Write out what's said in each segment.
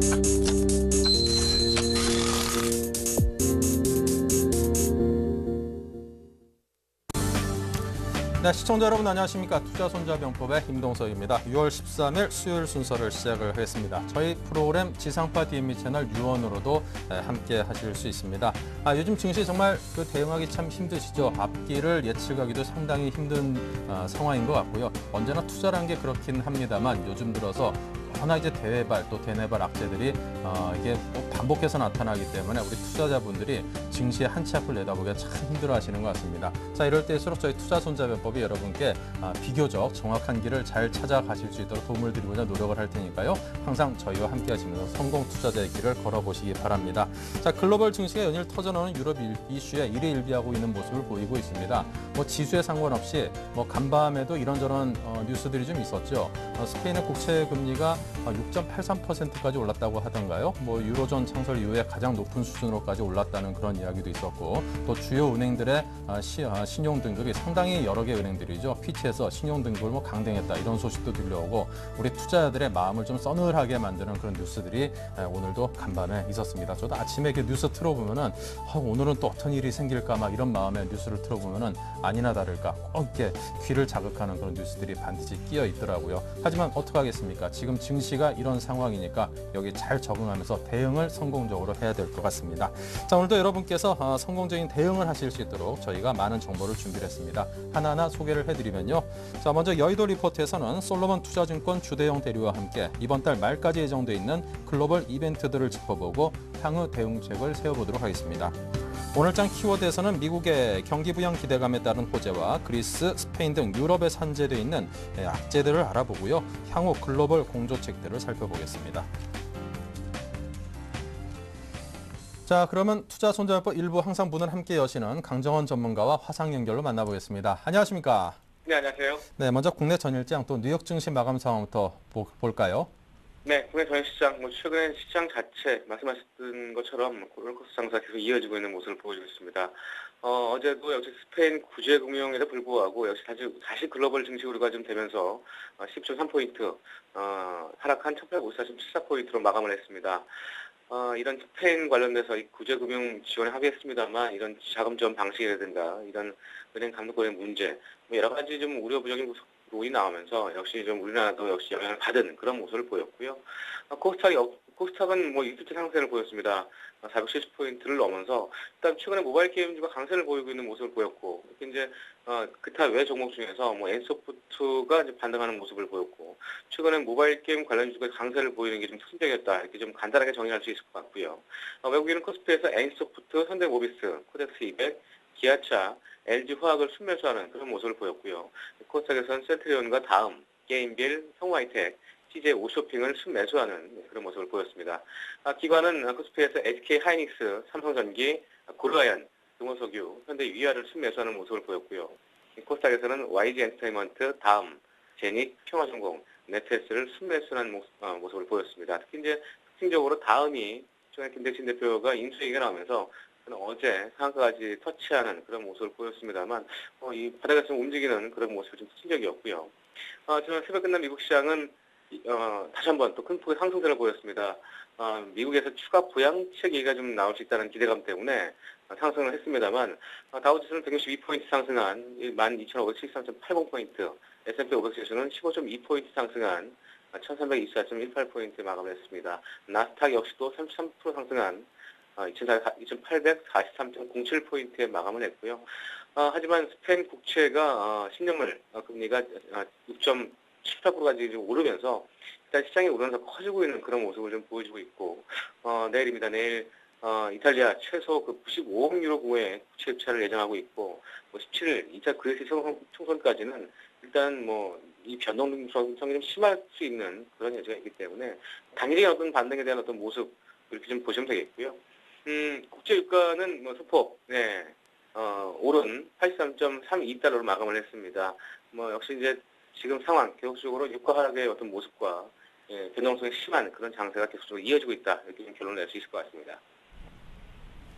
네, 시청자 여러분 안녕하십니까. 투자손자병법의 임동석입니다. 6월 13일 수요일 순서를 시작을 하겠습니다. 저희 프로그램 지상파 DMB 채널 유언으로도 함께 하실 수 있습니다. 요즘 증시 정말 대응하기 참 힘드시죠. 앞길을 예측하기도 상당히 힘든 상황인 것 같고요. 언제나 투자라는 게 그렇긴 합니다만 요즘 들어서 워낙 이제 대외발 또 대내발 악재들이 이게 반복해서 나타나기 때문에 우리 투자자분들이 증시에 한 치 앞을 내다보기가 참 힘들어하시는 것 같습니다. 자, 이럴 때일수록 저희 투자손자병법이 여러분께 비교적 정확한 길을 잘 찾아가실 수 있도록 도움을 드리고자 노력을 할 테니까요. 항상 저희와 함께 하시면서 성공 투자자의 길을 걸어보시기 바랍니다. 자, 글로벌 증시가 연일 터져나오는 유럽 이슈에 일희일비하고 있는 모습을 보이고 있습니다. 지수에 상관없이 간밤에도 이런저런 뉴스들이 좀 있었죠. 스페인의 국채 금리가 6.83%까지 올랐다고 하던가요? 유로존 창설 이후에 가장 높은 수준으로까지 올랐다는 그런 이야기도 있었고, 또 주요 은행들의 신용 등급이 상당히 여러 개 은행들이죠. 피치에서 신용 등급을 강등했다 이런 소식도 들려오고 우리 투자자들의 마음을 좀 서늘하게 만드는 그런 뉴스들이 오늘도 간밤에 있었습니다. 저도 아침에 이렇게 뉴스 틀어보면은 오늘은 또 어떤 일이 생길까 막 이런 마음에 뉴스를 틀어보면은 아니나 다를까 꼭 이렇게 귀를 자극하는 그런 뉴스들이 반드시 끼어 있더라고요. 하지만 어떡하겠습니까? 지금 증시가 이런 상황이니까 여기 잘 적응하면서 대응을 성공적으로 해야 될 것 같습니다. 자, 오늘도 여러분께서 성공적인 대응을 하실 수 있도록 저희가 많은 정보를 준비했습니다. 하나하나 소개를 해드리면요. 자, 먼저 여의도 리포트에서는 솔로몬 투자증권 주대영 대리와 함께 이번 달 말까지 예정돼 있는 글로벌 이벤트들을 짚어보고 향후 대응책을 세워보도록 하겠습니다. 오늘장 키워드에서는 미국의 경기 부양 기대감에 따른 호재와 그리스, 스페인 등 유럽에 산재돼 있는 악재들을 알아보고요. 향후 글로벌 공조책들을 살펴보겠습니다. 자, 그러면 투자손자병법 일부 항상 문을 함께 여시는 강정원 전문가와 화상 연결로 만나보겠습니다. 안녕하십니까? 네, 안녕하세요. 네, 먼저 국내 전일장 또 뉴욕 증시 마감 상황부터 볼까요? 네, 국내 전시장, 최근에 시장 자체 말씀하셨던 것처럼 롤러코스터 장사 계속 이어지고 있는 모습을 보여주고 있습니다. 어제도 역시 스페인 구제금융에도 불구하고 역시 다시 글로벌 증시 우려가 좀 되면서 10.3포인트 하락한 1854.74포인트로 마감을 했습니다. 이런 스페인 관련돼서 이 구제금융 지원에 합의했습니다만 이런 자금 지원 방식이라든가 이런 은행 감독권의 문제 여러 가지 좀 우려 부적인 요인이 나오면서 역시 좀 우리나라도 역시 영향을 받은 그런 모습을 보였고요. 코스닥은 이틀째 상승을 보였습니다. 470포인트를 넘어서 일단 최근에 모바일 게임주가 강세를 보이고 있는 모습을 보였고 이제 기타 외 종목 중에서 엔소프트가 이제 반등하는 모습을 보였고 최근에 모바일 게임 관련주가 강세를 보이는 게 좀 특징적이었다 이렇게 좀 간단하게 정리할 수 있을 것 같고요. 외국인은 코스피에서 엔소프트, 현대모비스, 코덱스 200, 기아차, LG화학을 순매수하는 그런 모습을 보였고요. 코스닥에서는 센트리온과 다음, 게임빌, 성화이텍, CJ 오쇼핑을 순매수하는 그런 모습을 보였습니다. 기관은 코스피에서 SK하이닉스, 삼성전기, 고르아연, 동원석유, 현대위아를 순매수하는 모습을 보였고요. 코스닥에서는 YG엔터테인먼트, 다음, 제닛, 평화전공, 네트스를 순매수하는 모습을 보였습니다. 특히 이제 특징적으로 다음이 최근에 김대신 대표가 인수얘기가 나오면서 어제 상한가까지 터치하는 그런 모습을 보였습니다.만 이 바닥에서 좀 움직이는 그런 모습이 좀 특징적이었고요. 지난 새벽 끝난 미국 시장은 다시 한번 또 큰 폭의 상승세를 보였습니다. 미국에서 추가 부양책 얘기가 좀 나올 수 있다는 기대감 때문에 상승을 했습니다만 다우지수는 162포인트 상승한 12,573.80포인트, S&P 500 지수는 15.2포인트 상승한 1,324.18포인트 마감을 했습니다. 나스닥 역시도 33% 상승한 2,843.07포인트에 마감을 했고요. 하지만 스페인 국채가 10년물 금리가 6.78%까지 오르면서 일단 시장이 오르면서 커지고 있는 그런 모습을 좀 보여주고 있고 내일입니다. 내일 이탈리아 최소 95억 유로 규모의 국채 입찰을 예정하고 있고 17일 2차 그리스 총선까지는 일단 이 변동성이 좀 심할 수 있는 그런 여지가 있기 때문에 단일의 어떤 반등에 대한 어떤 모습 이렇게 좀 보시면 되겠고요. 국제 유가는 소폭 오른 83.32달러로 마감을 했습니다. 역시 이제 지금 상황 계속적으로 유가 하락의 어떤 모습과 변동성이 심한 그런 장세가 계속적으로 이어지고 있다 이렇게 좀 결론을 낼 수 있을 것 같습니다.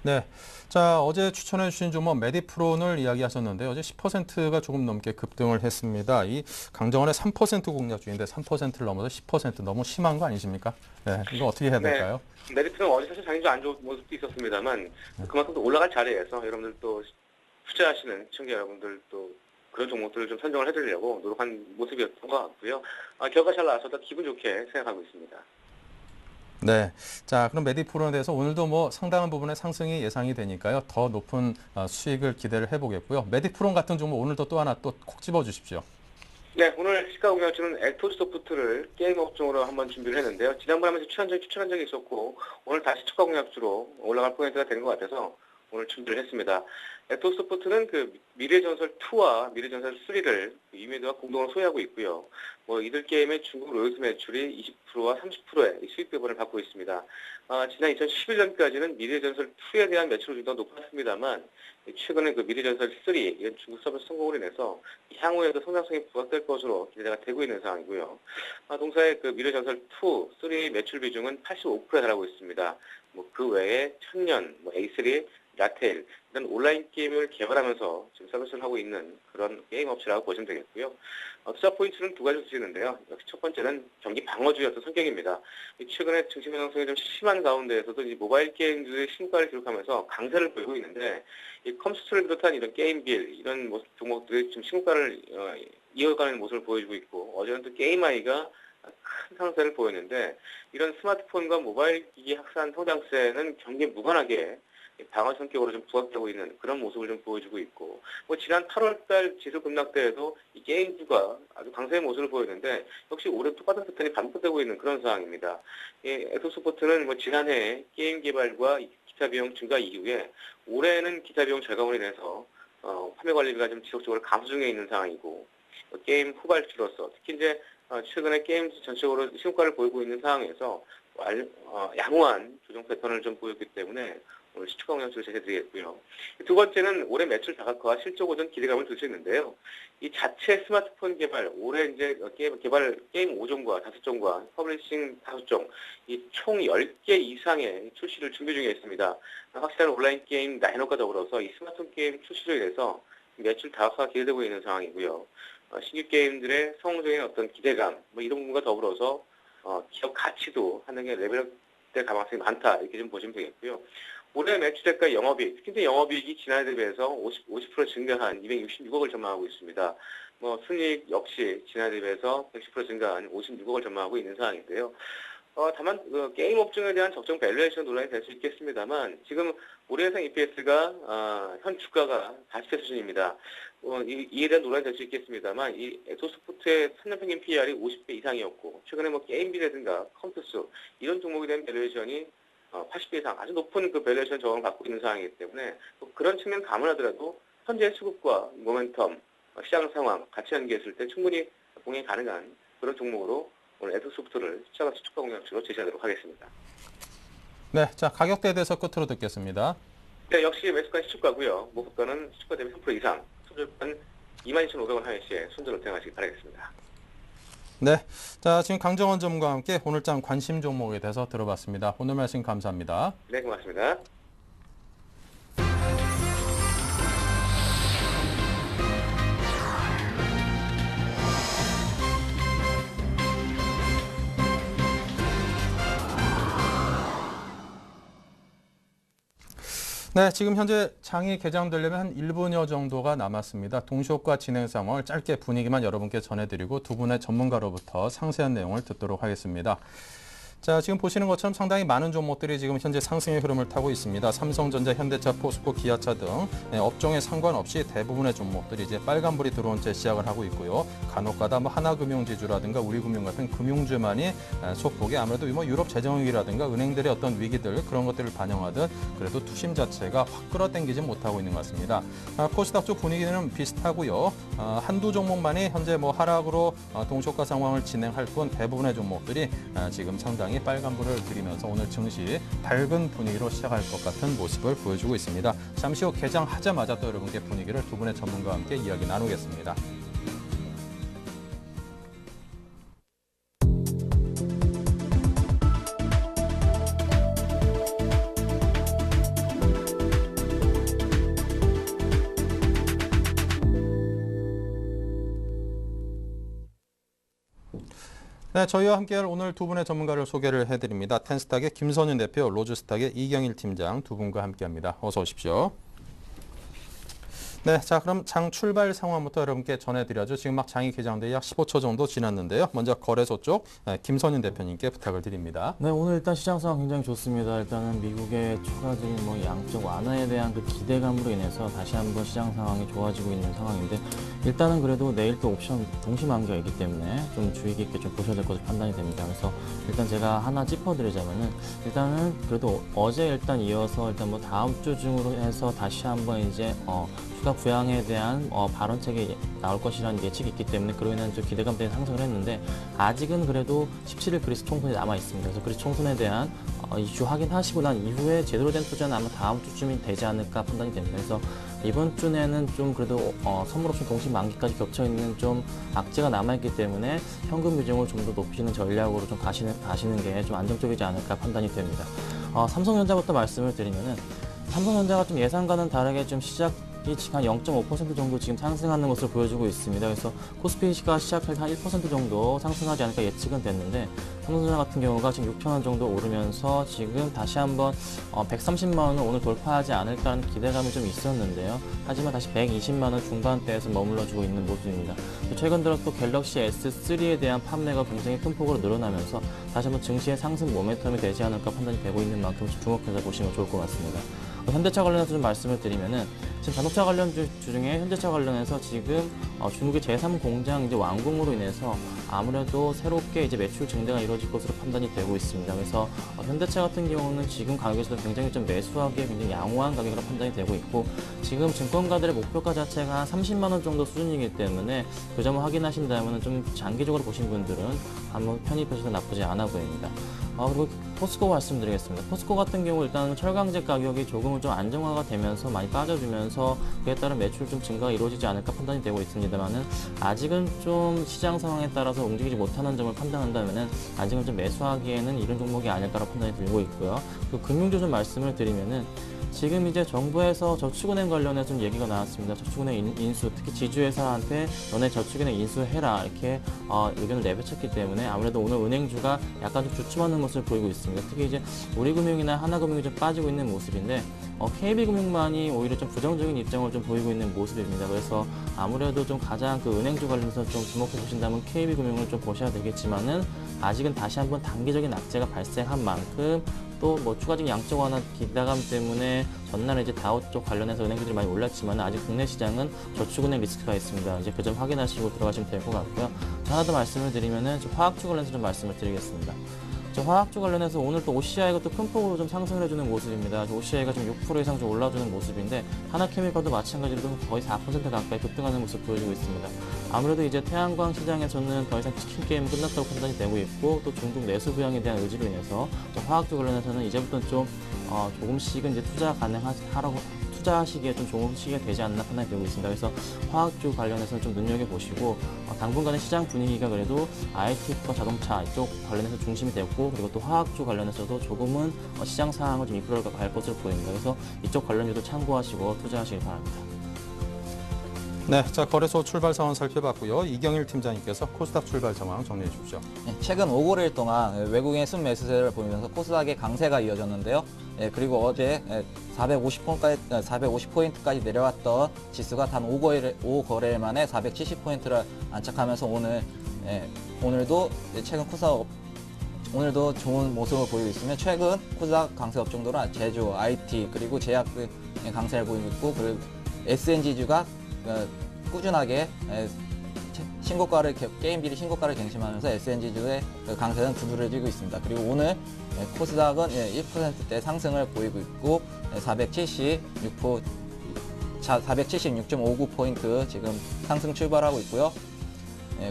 네. 자, 어제 추천해 주신 종목 메디프론을 이야기하셨는데 어제 10%가 조금 넘게 급등을 했습니다. 이 강정원의 3% 공략 중인데 3%를 넘어서 10% 너무 심한 거 아니십니까? 네, 이거 어떻게 해야 될까요? 네. 메리트는 어제 사실 장이 좀 안 좋은 모습도 있었습니다만 그만큼 또 올라갈 자리에서 여러분들 또 투자하시는 시청자 여러분들 또 그런 종목들을 좀 선정을 해드리려고 노력한 모습이었던 것 같고요. 결과 잘 나와서 더 기분 좋게 생각하고 있습니다. 네. 자, 그럼 메디프론에 대해서 오늘도 뭐 상당한 부분의 상승이 예상이 되니까요. 더 높은 수익을 기대를 해보겠고요. 메디프론 같은 종목 오늘도 또 하나 또 콕 집어 주십시오. 네, 오늘 시가 공략주는 에토소프트를 게임 업종으로 한번 준비를 했는데요. 지난번에 한번 추천한 적이 있었고 오늘 다시 추가 공략주로 올라갈 포인트가 되는 것 같아서 오늘 준비를 했습니다. 에토소프트는 그 미래전설 2와 미래전설 3를 이미드와 공동으로 소유하고 있고요. 이들 게임의 중국 로열티 매출이 20%와 30%의 수익 배분을 받고 있습니다. 지난 2011년까지는 미래전설 2에 대한 매출이 더 높았습니다만 최근에 그 미래전설 3 이런 중국 서비스 성공으로 인해서 향후에도 성장성이 부각될 것으로 기대가 되고 있는 상황이고요. 동사의 그 미래전설 2, 3 매출 비중은 85%에 달하고 있습니다. 그 외에 천년, A3, 라텔 이런 온라인 게임을 개발하면서 지금 서비스를 하고 있는 그런 게임 업체라고 보시면 되겠고요. 투자 포인트는 두 가지 주시는데요. 역시 첫 번째는 경기 방어주의 어떤 성격입니다. 최근에 증시 변동성이 좀 심한 가운데에서도 이 모바일 게임들의 신가를 기록하면서 강세를 보이고 있는데 이 컴스토를 비롯한 이런 게임빌 이런 종목들이 지금 신가를 이어가는 모습을 보여주고 있고 어제는 또 게임아이가 큰 상승세를 보였는데 이런 스마트폰과 모바일 기기 확산 성장세는 경기에 무관하게 방어 성격으로 좀 부각되고 있는 그런 모습을 좀 보여주고 있고 지난 8월달 지수 급락대에도 이 게임주가 아주 강세의 모습을 보였는데 역시 올해 똑같은 패턴이 반복되고 있는 그런 상황입니다. 에토스포트는 지난해 게임 개발과 기타 비용 증가 이후에 올해는 기타 비용 절감으로 인해서 판매 관리비가 좀 지속적으로 감소 중에 있는 상황이고 게임 후발주로서 특히 이제 최근에 게임 전체적으로 신고가를 보이고 있는 상황에서 양호한 조정 패턴을 좀 보였기 때문에 오늘 시초가 공략주를 제시해드리겠고요. 두 번째는 올해 매출 다각화와 실적 오전 기대감을 줄 수 있는데요. 이 자체 스마트폰 개발, 올해 이제 개발 게임 5종과 5종과 퍼블리싱 5종, 이 총 10개 이상의 출시를 준비 중에 있습니다. 확실한 온라인 게임 라인업과 더불어서 이 스마트폰 게임 출시로 인해서 매출 다각화가 기대되고 있는 상황이고요. 신규 게임들의 성공적인 어떤 기대감, 이런 부분과 더불어서 기업 가치도 하나의 레벨업될 가능성이 많다 이렇게 좀 보시면 되겠고요. 올해 매출액과 영업이익, 특히 이제 영업이익이 지난해 대비해서 50% 증가한 266억을 전망하고 있습니다. 순이익 역시 지난해 대비해서 110% 증가한 56억을 전망하고 있는 상황인데요. 다만 게임 업종에 대한 적정 밸류에이션 논란이 될 수 있겠습니다만 지금 올해 예상 EPS가 현 주가가 40배 수준입니다. 이에 대한 논란이 될 수 있겠습니다만 이 에토스포트의 3년 평균 PER이 50배 이상이었고 최근에 게임비라든가 컴퓨스 이런 종목에 대한 밸류에이션이 80배 이상 아주 높은 그 밸류에이션 저항을 갖고 있는 상황이기 때문에 그런 측면 감안하더라도 현재 수급과 모멘텀, 시장 상황 같이 연계했을 때 충분히 공략이 가능한 그런 종목으로 오늘 에토소프트를 시차가치 추가 공략주로 제시하도록 하겠습니다. 네, 자 가격대에 대해서 끝으로 듣겠습니다. 네, 역시 매수가 시초가고요. 목표가는 시초가 대비 3% 이상, 손절가는 22,500원 하위 시에 손절을 대응하시기 바라겠습니다. 네, 자 지금 강정원 전문가와 함께 오늘장 관심 종목에 대해서 들어봤습니다. 오늘 말씀 감사합니다. 네, 고맙습니다. 네, 지금 현재 장이 개장되려면 한 1분여 정도가 남았습니다. 동시효과 진행 상황을 짧게 분위기만 여러분께 전해드리고 두 분의 전문가로부터 상세한 내용을 듣도록 하겠습니다. 자, 지금 보시는 것처럼 상당히 많은 종목들이 지금 현재 상승의 흐름을 타고 있습니다. 삼성전자, 현대차, 포스코, 기아차 등 업종에 상관없이 대부분의 종목들이 이제 빨간불이 들어온 채 시작을 하고 있고요. 간혹가다 하나금융지주라든가 우리금융 같은 금융주만이 소폭이 아무래도 유럽 재정위기라든가 은행들의 어떤 위기들 그런 것들을 반영하듯 그래도 투심 자체가 확 끌어당기지 못하고 있는 것 같습니다. 코스닥 쪽 분위기는 비슷하고요. 한두 종목만이 현재 하락으로 동시효과 상황을 진행할 뿐 대부분의 종목들이 지금 상당히 빨간불을 들이면서 오늘 증시 밝은 분위기로 시작할 것 같은 모습을 보여주고 있습니다. 잠시 후 개장하자마자 또 여러분께 분위기를 두 분의 전문가와 함께 이야기 나누겠습니다. 네, 저희와 함께할 오늘 두 분의 전문가를 소개를 해드립니다. 텐스탁의 김선윤 대표, 로즈스탁의 이경일 팀장 두 분과 함께합니다. 어서 오십시오. 네, 자 그럼 장 출발 상황부터 여러분께 전해드려야죠. 지금 막 장이 개장돼 약 15초 정도 지났는데요. 먼저 거래소 쪽 김선윤 대표님께 부탁을 드립니다. 네, 오늘 일단 시장 상황 굉장히 좋습니다. 일단은 미국의 추가적인 양적 완화에 대한 그 기대감으로 인해서 다시 한번 시장 상황이 좋아지고 있는 상황인데 일단은 그래도 내일 또 옵션 동시 만기가 있기 때문에 좀 주의 깊게 좀 보셔야 될 것으로 판단이 됩니다. 그래서 일단 제가 하나 짚어드리자면은 일단은 그래도 어제 일단 이어서 일단 뭐 다음 주 중으로 해서 다시 한번 이제 추가 부양에 대한 발언책이 나올 것이라는 예측이 있기 때문에 그로 인한 좀 기대감 때문에 상승을 했는데 아직은 그래도 17일 그리스 총선이 남아 있습니다. 그래서 그리스 총선에 대한 이슈 확인하시고 난 이후에 제대로 된 투자는 아마 다음 주쯤이 되지 않을까 판단이 됩니다. 그래서 이번 주 내는 좀 그래도 선물 옵션 동시 만기까지 겹쳐 있는 좀 악재가 남아 있기 때문에 현금 비중을 좀 더 높이는 전략으로 좀 가시는 게 좀 안정적이지 않을까 판단이 됩니다. 삼성전자부터 말씀을 드리면은 삼성전자가 좀 예상과는 다르게 좀 시작이 지금 한 0.5% 정도 지금 상승하는 것을 보여주고 있습니다. 그래서 코스피가 시작할 때 한 1% 정도 상승하지 않을까 예측은 됐는데 삼성전자 같은 경우가 지금 6,000원 정도 오르면서 지금 다시 한번 130만 원을 오늘 돌파하지 않을까 하는 기대감이 좀 있었는데요. 하지만 다시 120만 원 중반대에서 머물러주고 있는 모습입니다. 최근 들어 또 갤럭시 S3에 대한 판매가 굉장히 큰 폭으로 늘어나면서 다시 한번 증시의 상승 모멘텀이 되지 않을까 판단이 되고 있는 만큼 주목해서 보시면 좋을 것 같습니다. 현대차 관련해서 좀 말씀을 드리면은 지금 자동차 관련주 중에 현대차 관련해서 지금 중국의 제3공장 이제 완공으로 인해서 아무래도 새롭게 이제 매출 증대가 이루어질 것으로 판단이 되고 있습니다. 그래서 현대차 같은 경우는 지금 가격에서도 굉장히 좀 매수하기에 굉장히 양호한 가격으로 판단이 되고 있고 지금 증권가들의 목표가 자체가 한 30만 원 정도 수준이기 때문에 그 점을 확인하신다면 좀 장기적으로 보신 분들은 한번 편입하셔도 나쁘지 않아 보입니다. 그리고 포스코 말씀드리겠습니다. 포스코 같은 경우 일단 철강제 가격이 조금은 좀 안정화가 되면서 많이 빠져주면서 그에 따른 매출 좀 증가가 이루어지지 않을까 판단이 되고 있습니다만은 아직은 좀 시장 상황에 따라서 움직이지 못하는 점을 판단한다면은 아직은 좀 매수하기에는 이런 종목이 아닐까라고 판단이 들고 있고요. 그 금융주 좀 말씀을 드리면은 지금 이제 정부에서 저축은행 관련해서 좀 얘기가 나왔습니다. 저축은행 인수, 특히 지주회사한테 너네 저축은행 인수해라 이렇게 의견을 내비쳤기 때문에 아무래도 오늘 은행주가 약간 좀 주춤하는 모습을 보이고 있습니다. 특히 이제 우리금융이나 하나금융이 좀 빠지고 있는 모습인데 KB금융만이 오히려 좀 부정적인 입장을 좀 보이고 있는 모습입니다. 그래서 아무래도 좀 가장 그 은행주 관련해서 좀 주목해 보신다면 KB금융을 좀 보셔야 되겠지만은 아직은 다시 한번 단기적인 악재가 발생한 만큼 또 뭐 추가적인 양적 완화 기대감 때문에 전날에 이제 다우 쪽 관련해서 은행들이 많이 올랐지만 아직 국내 시장은 저축은행 리스크가 있습니다. 이제 그 점 확인하시고 들어가시면 될 것 같고요. 하나 더 말씀을 드리면은 화학주 관련해서 좀 말씀을 드리겠습니다. 화학주 관련해서 오늘 또 OCI가 또 큰 폭으로 좀 상승을 해주는 모습입니다. OCI가 좀 6% 이상 좀 올라주는 모습인데 하나케미칼도 마찬가지로 거의 4% 가까이 급등하는 모습 보여주고 있습니다. 아무래도 이제 태양광 시장에서는 더 이상 치킨 게임은 끝났다고 판단이 되고 있고 또 중국 내수 부양에 대한 의지로 인해서 화학주 관련해서는 이제부터는 좀 조금씩은 이제 투자하시기에 좀 좋은 시기가 되지 않나 판단이 되고 있습니다. 그래서 화학주 관련해서는 좀 눈여겨보시고 당분간의 시장 분위기가 그래도 IT과 자동차 이쪽 관련해서 중심이 됐고 그리고 또 화학주 관련해서도 조금은 시장 상황을 좀 이끌어갈 것으로 보입니다. 그래서 이쪽 관련주도 참고하시고 투자하시길 바랍니다. 네, 자 거래소 출발 상황 살펴봤고요. 이경일 팀장님께서 코스닥 출발 상황 정리해 주십시오. 네, 최근 5거래일 동안 외국인의 순매수세를 보이면서 코스닥의 강세가 이어졌는데요. 그리고 어제 450포인트까지 내려왔던 지수가 단 5거래일 만에 470포인트를 안착하면서 오늘도 최근 오늘도 좋은 모습을 보이고 있으며 최근 코스닥 강세 업종들은 제조, IT 그리고 제약 등의 강세를 보이고 있고 그리고 SNG주가 꾸준하게 게임 비리 신고가를 갱신하면서 SNG주의 강세는 두드러지고 있습니다. 그리고 오늘 코스닥은 1%대 상승을 보이고 있고 476.59포인트 지금 상승 출발하고 있고요.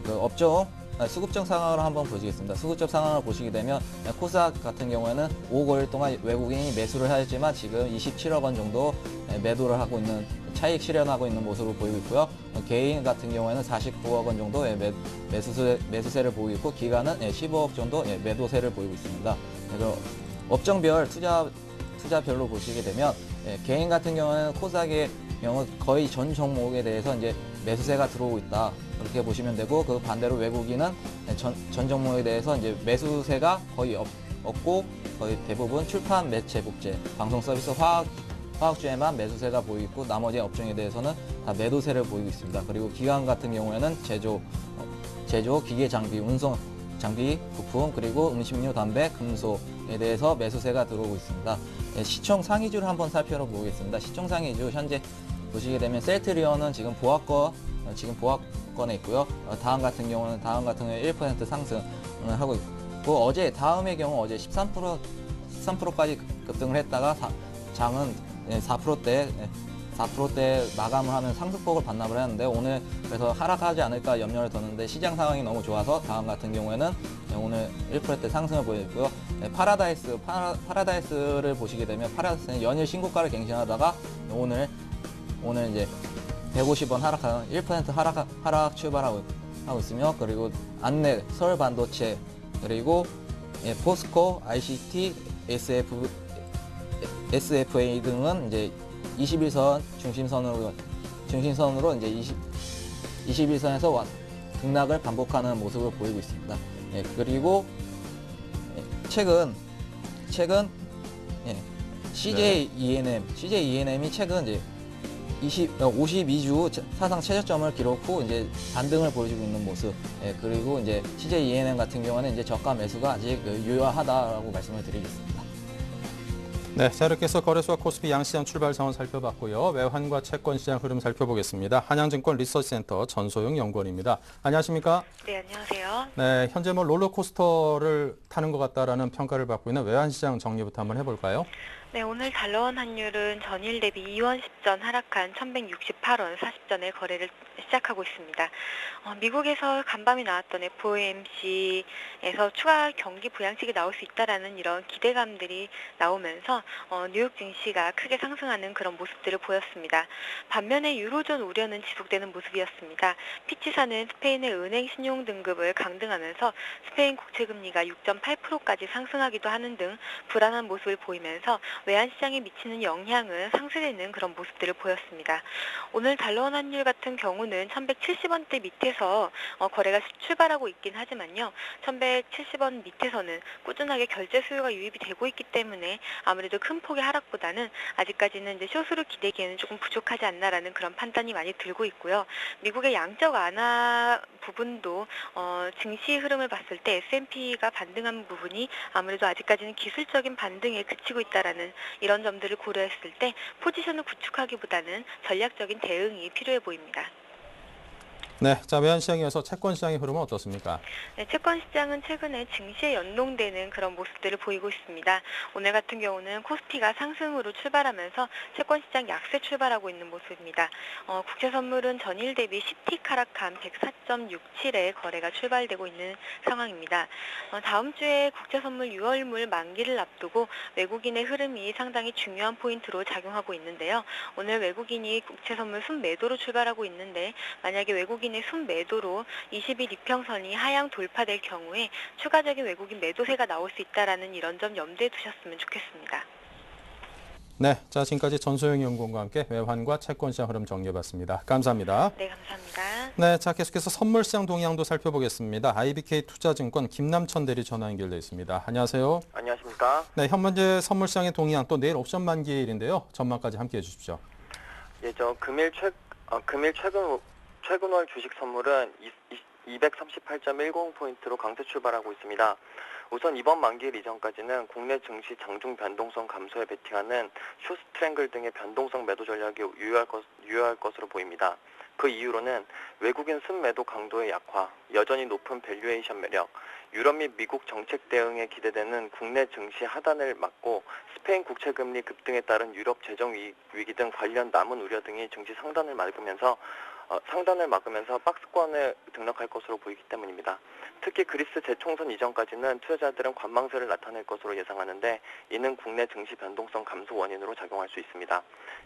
그 업종 수급적 상황을 한번 보시겠습니다. 수급적 상황을 보시게 되면 코스닥 같은 경우에는 5거일 동안 외국인이 매수를 하였지만 지금 27억 원 정도 매도를 하고 있는 차익 실현하고 있는 모습을 보이고 있고요. 개인 같은 경우에는 49억 원 정도의 매수세를 보이고 있고 기관은 15억 정도 매도세를 보이고 있습니다. 그리고 업종별 투자별로 보시게 되면 개인 같은 경우는 코스닥의 경우 거의 전 종목에 대해서 이제 매수세가 들어오고 있다. 그렇게 보시면 되고, 그 반대로 외국인은 전 종목에 대해서 이제 매수세가 거의 없고 거의 대부분 출판, 매체, 복제, 방송 서비스, 화학주에만 매수세가 보이고 있고, 나머지 업종에 대해서는 다 매도세를 보이고 있습니다. 그리고 기관 같은 경우에는 제조, 기계 장비, 운송 장비, 부품, 그리고 음식료, 담배, 금속에 대해서 매수세가 들어오고 있습니다. 시총 상위주를 한번 살펴보겠습니다. 시총 상위주 현재 보시게 되면 셀트리온은 지금 보합권에 있고요. 다음 같은 경우는 1% 상승을 하고 있고, 다음의 경우 어제 13%까지 급등을 했다가 장은 4%대 마감을 하면 상승폭을 반납을 했는데, 오늘 그래서 하락하지 않을까 염려를 뒀는데 시장 상황이 너무 좋아서 다음 같은 경우에는 오늘 1%대 상승을 보였고요. 파라다이스를 보시게 되면 파라다이스는 연일 신고가를 갱신하다가 오늘 이제 150원 하락하는 1% 하락 출발하고 있으며, 그리고 안내, 서울반도체, 그리고 포스코, ICT, SFA 등은 이제 21선 중심선으로 이제 21선에서 등락을 반복하는 모습을 보이고 있습니다. 그리고 최근 CJ ENM이 최근 이제 52주 사상 최저점을 기록 후 이제 반등을 보여주고 있는 모습. 그리고 이제 CJ ENM 같은 경우는 이제 저가 매수가 아직 유효하다라고 말씀을 드리겠습니다. 네, 자 이렇게 해서 거래소와 코스피 양시장 출발 상황 살펴봤고요. 외환과 채권 시장 흐름 살펴보겠습니다. 한양증권 리서치센터 전소영 연구원입니다. 안녕하십니까? 네, 안녕하세요. 네, 현재 롤러코스터를 타는 것 같다라는 평가를 받고 있는 외환시장 정리부터 한번 해볼까요? 네, 오늘 달러원 환율은 전일 대비 2원 10전 하락한 1168원 40전에 거래를 시작하고 있습니다. 미국에서 간밤에 나왔던 FOMC에서 추가 경기 부양책이 나올 수 있다라는 이런 기대감들이 나오면서 뉴욕 증시가 크게 상승하는 그런 모습들을 보였습니다. 반면에 유로존 우려는 지속되는 모습이었습니다. 피치사는 스페인의 은행 신용 등급을 강등하면서 스페인 국채 금리가 6.8%까지 상승하기도 하는 등 불안한 모습을 보이면서 외환시장에 미치는 영향을 상쇄되는 그런 모습들을 보였습니다. 오늘 달러원 환율 같은 경우는 1170원대 밑에서 거래가 출발하고 있긴 하지만요. 1170원 밑에서는 꾸준하게 결제 수요가 유입이 되고 있기 때문에 아무래도 큰 폭의 하락보다는 아직까지는 이제 숏으로 기대기에는 조금 부족하지 않나라는 그런 판단이 많이 들고 있고요. 미국의 양적 완화 부분도 증시 흐름을 봤을 때 S&P가 반등한 부분이 아무래도 아직까지는 기술적인 반등에 그치고 있다라는 이런 점들을 고려했을 때 포지션을 구축하기보다는 전략적인 대응이 필요해 보입니다. 네, 자 외환시장에서 채권 시장의 흐름은 어떻습니까? 네, 채권 시장은 최근에 증시에 연동되는 그런 모습들을 보이고 있습니다. 오늘 같은 경우는 코스피가 상승으로 출발하면서 채권 시장 약세 출발하고 있는 모습입니다. 국채 선물은 전일 대비 10틱 하락한 104.67에 거래가 출발되고 있는 상황입니다. 다음 주에 국채 선물 6월물 만기를 앞두고 외국인의 흐름이 상당히 중요한 포인트로 작용하고 있는데요. 오늘 외국인이 국채 선물 순매도로 출발하고 있는데, 만약에 외국인의 순매도로 20일 이평선이 하향 돌파될 경우에 추가적인 외국인 매도세가 나올 수 있다라는 이런 점 염두에 두셨으면 좋겠습니다. 네, 자 지금까지 전소영 연구원과 함께 외환과 채권 시장 흐름 정리해봤습니다. 감사합니다. 네, 감사합니다. 네, 자 계속해서 선물 시장 동향도 살펴보겠습니다. IBK 투자증권 김남천 대리 전화 연결돼 있습니다. 안녕하세요. 안녕하십니까. 네, 현재 선물 시장의 동향 또 내일 옵션 만기일인데요. 전망까지 함께해 주십시오. 예, 금일 최근월 주식 선물은 238.10포인트로 강세 출발하고 있습니다. 우선 이번 만기일 이전까지는 국내 증시 장중 변동성 감소에 베팅하는 숏스트랭글 등의 변동성 매도 전략이 유효할 것으로 보입니다. 그 이유로는 외국인 순매도 강도의 약화, 여전히 높은 밸류에이션 매력, 유럽 및 미국 정책 대응에 기대되는 국내 증시 하단을 막고 스페인 국채금리 급등에 따른 유럽 재정 위기 등 관련 남은 우려 등이 증시 상단을 막으면서 박스권에 등락할 것으로 보이기 때문입니다. 특히 그리스 재총선 이전까지는 투자자들은 관망세를 나타낼 것으로 예상하는데, 이는 국내 증시 변동성 감소 원인으로 작용할 수 있습니다.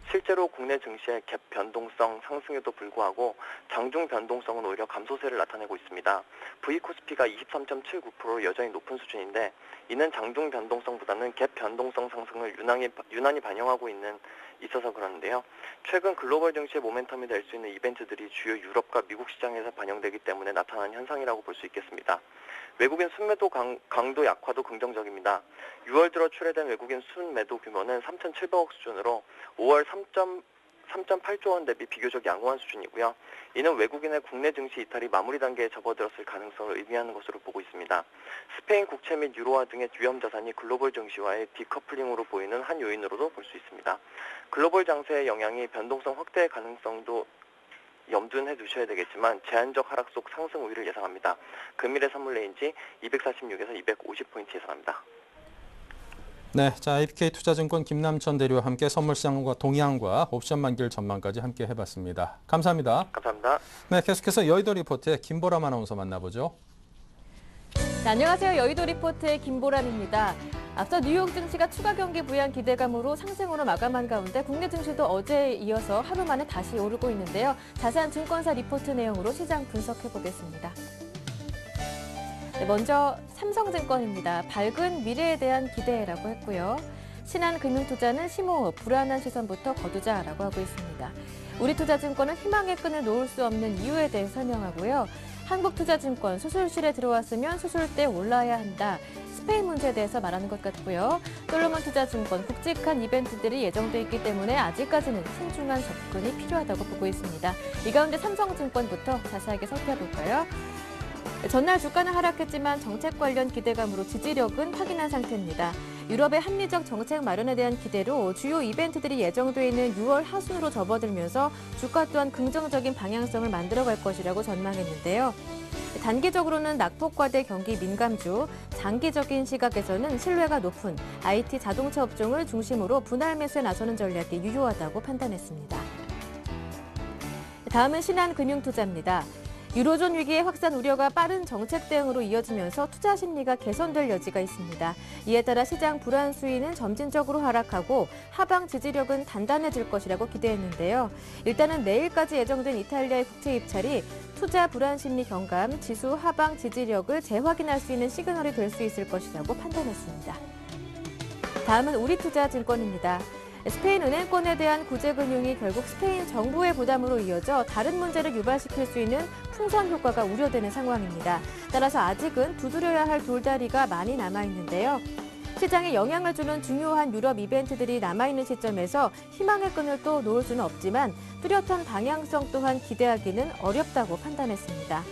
실제로 국내 증시의 갭 변동성 상승에도 불구하고 장중 변동성은 오히려 감소세를 나타내고 있습니다. V코스피가 23.79% 여전히 높은 수준인데, 이는 장중 변동성보다는 갭 변동성 상승을 유난히 반영하고 있어서 그러는데요. 최근 글로벌 증시의 모멘텀이 될 수 있는 이벤트들이 이벤트들이 주요 유럽과 미국 시장에서 반영되기 때문에 나타난 현상이라고 볼 수 있겠습니다. 외국인 순매도 강도 약화도 긍정적입니다. 6월 들어 출회된 외국인 순매도 규모는 3,700억 수준으로 5월 3.8조 원 대비 비교적 양호한 수준이고요. 이는 외국인의 국내 증시 이탈이 마무리 단계에 접어들었을 가능성을 의미하는 것으로 보고 있습니다. 스페인 국채 및 유로화 등의 위험 자산이 글로벌 증시와의 디커플링으로 보이는 한 요인으로도 볼 수 있습니다. 글로벌 장세의 영향이 변동성 확대의 가능성도 염두해 두셔야 되겠지만 제한적 하락 속 상승 우위를 예상합니다. 금일의 선물 레인지 246에서 250포인트 예상합니다. 네, 자 IBK투자증권 김남천 대리와 함께 선물시장과 동향과 옵션 만기일 전망까지 함께 해봤습니다. 감사합니다. 감사합니다. 네, 계속해서 여의도 리포트의 김보람 아나운서 만나보죠. 네, 안녕하세요. 여의도 리포트의 김보람입니다. 앞서 뉴욕 증시가 추가 경기 부양 기대감으로 상승으로 마감한 가운데 국내 증시도 어제에 이어서 하루 만에 다시 오르고 있는데요. 자세한 증권사 리포트 내용으로 시장 분석해 보겠습니다. 네, 먼저 삼성증권입니다. 밝은 미래에 대한 기대라고 했고요. 신한금융투자는 심호흡, 불안한 시선부터 거두자라고 하고 있습니다. 우리투자증권은 희망의 끈을 놓을 수 없는 이유에 대해 설명하고요. 한국투자증권 수술실에 들어왔으면 수술대 올라야 한다. 스페인 문제에 대해서 말하는 것 같고요. 솔로몬투자증권 굵직한 이벤트들이 예정돼 있기 때문에 아직까지는 신중한 접근이 필요하다고 보고 있습니다. 이 가운데 삼성증권부터 자세하게 살펴볼까요? 전날 주가는 하락했지만 정책 관련 기대감으로 지지력은 확인한 상태입니다. 유럽의 합리적 정책 마련에 대한 기대로 주요 이벤트들이 예정돼 있는 6월 하순으로 접어들면서 주가 또한 긍정적인 방향성을 만들어갈 것이라고 전망했는데요. 단기적으로는 낙폭과대 경기 민감주, 장기적인 시각에서는 신뢰가 높은 IT 자동차 업종을 중심으로 분할 매수에 나서는 전략이 유효하다고 판단했습니다. 다음은 신한금융투자입니다. 유로존 위기의 확산 우려가 빠른 정책 대응으로 이어지면서 투자 심리가 개선될 여지가 있습니다. 이에 따라 시장 불안 수위는 점진적으로 하락하고 하방 지지력은 단단해질 것이라고 기대했는데요. 일단은 내일까지 예정된 이탈리아의 국채 입찰이 투자 불안 심리 경감, 지수 하방 지지력을 재확인할 수 있는 시그널이 될 수 있을 것이라고 판단했습니다. 다음은 우리투자증권입니다. 스페인 은행권에 대한 구제금융이 결국 스페인 정부의 부담으로 이어져 다른 문제를 유발시킬 수 있는 풍선 효과가 우려되는 상황입니다. 따라서 아직은 두드려야 할 돌다리가 많이 남아있는데요. 시장에 영향을 주는 중요한 유럽 이벤트들이 남아있는 시점에서 희망의 끈을 또 놓을 수는 없지만 뚜렷한 방향성 또한 기대하기는 어렵다고 판단했습니다.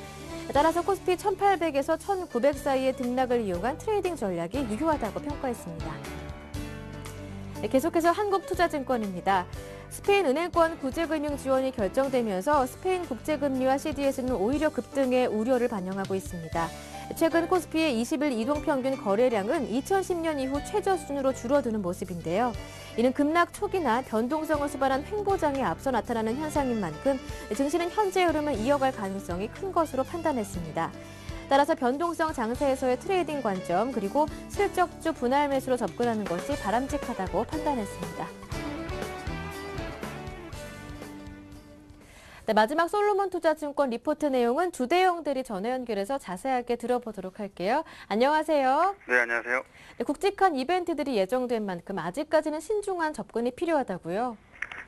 따라서 코스피 1800에서 1900 사이의 등락을 이용한 트레이딩 전략이 유효하다고 평가했습니다. 계속해서 한국투자증권입니다. 스페인 은행권 구제금융 지원이 결정되면서 스페인 국제금리와 CDS는 오히려 급등의 우려를 반영하고 있습니다. 최근 코스피의 20일 이동평균 거래량은 2010년 이후 최저 수준으로 줄어드는 모습인데요. 이는 급락 초기나 변동성을 수반한 횡보장에 앞서 나타나는 현상인 만큼 증시는 현재 흐름을 이어갈 가능성이 큰 것으로 판단했습니다. 따라서 변동성 장세에서의 트레이딩 관점 그리고 실적주 분할 매수로 접근하는 것이 바람직하다고 판단했습니다. 네, 마지막 솔로몬투자증권 리포트 내용은 주대영들이 전화 연결해서 자세하게 들어보도록 할게요. 안녕하세요. 네, 안녕하세요. 네, 굵직한 이벤트들이 예정된 만큼 아직까지는 신중한 접근이 필요하다고요?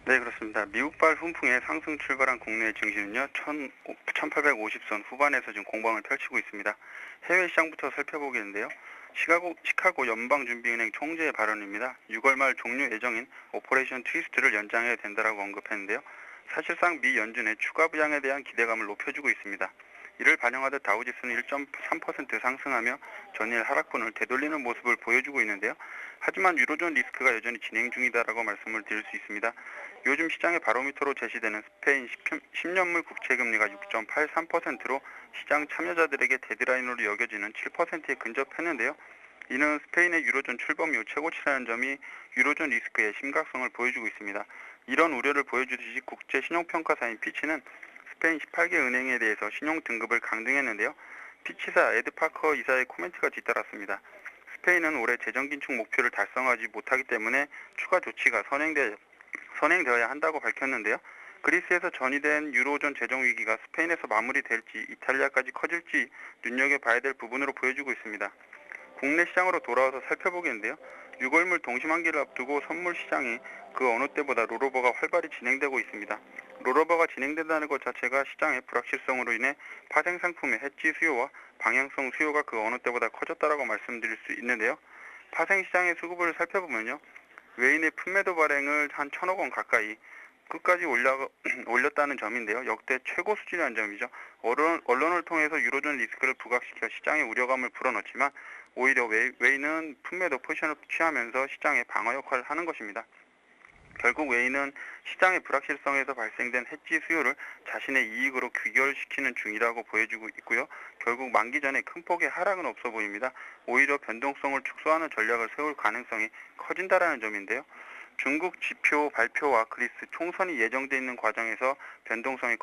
네, 그렇습니다. 미국발 훈풍에 상승 출발한 국내 증시는요, 1850선 후반에서 지금 공방을 펼치고 있습니다. 해외 시장부터 살펴보겠는데요. 시카고 연방준비은행 총재의 발언입니다. 6월 말 종료 예정인 오퍼레이션 트위스트를 연장해야 된다라고 언급했는데요. 사실상 미 연준의 추가 부양에 대한 기대감을 높여주고 있습니다. 이를 반영하듯 다우지수는 1.3% 상승하며 전일 하락분을 되돌리는 모습을 보여주고 있는데요. 하지만 유로존 리스크가 여전히 진행 중이다라고 말씀을 드릴 수 있습니다. 요즘 시장의 바로미터로 제시되는 스페인 10년물 국채금리가 6.83%로 시장 참여자들에게 데드라인으로 여겨지는 7%에 근접했는데요. 이는 스페인의 유로존 출범 이후 최고치라는 점이 유로존 리스크의 심각성을 보여주고 있습니다. 이런 우려를 보여주듯이 국제 신용평가사인 피치는 스페인 18개 은행에 대해서 신용 등급을 강등했는데요. 피치사 에드 파커 이사의 코멘트가 뒤따랐습니다. 스페인은 올해 재정 긴축 목표를 달성하지 못하기 때문에 추가 조치가 선행되어야 한다고 밝혔는데요. 그리스에서 전이된 유로존 재정 위기가 스페인에서 마무리될지 이탈리아까지 커질지 눈여겨봐야 될 부분으로 보여주고 있습니다. 국내 시장으로 돌아와서 살펴보겠는데요. 6월물 동시만기를 앞두고 선물 시장이 그 어느 때보다 롤오버가 활발히 진행되고 있습니다. 롤오버가 진행된다는 것 자체가 시장의 불확실성으로 인해 파생 상품의 해지 수요와 방향성 수요가 그 어느 때보다 커졌다라고 말씀드릴 수 있는데요. 파생 시장의 수급을 살펴보면요. 외인의 품매도 발행을 한 1,000억 원 가까이 끝까지 올렸다는 점인데요. 역대 최고 수준이라는 점이죠. 언론을 통해서 유로존 리스크를 부각시켜 시장의 우려감을 불어넣지만 오히려 외인은 품매도 포지션을 취하면서 시장의 방어 역할을 하는 것입니다. 결국 외인은 시장의 불확실성에서 발생된 해지 수요를 자신의 이익으로 귀결시키는 중이라고 보여지고 있고요. 결국 만기 전에 큰 폭의 하락은 없어 보입니다. 오히려 변동성을 축소하는 전략을 세울 가능성이 커진다라는 점인데요. 중국 지표 발표와 그리스 총선이 예정돼 있는 과정에서 변동성이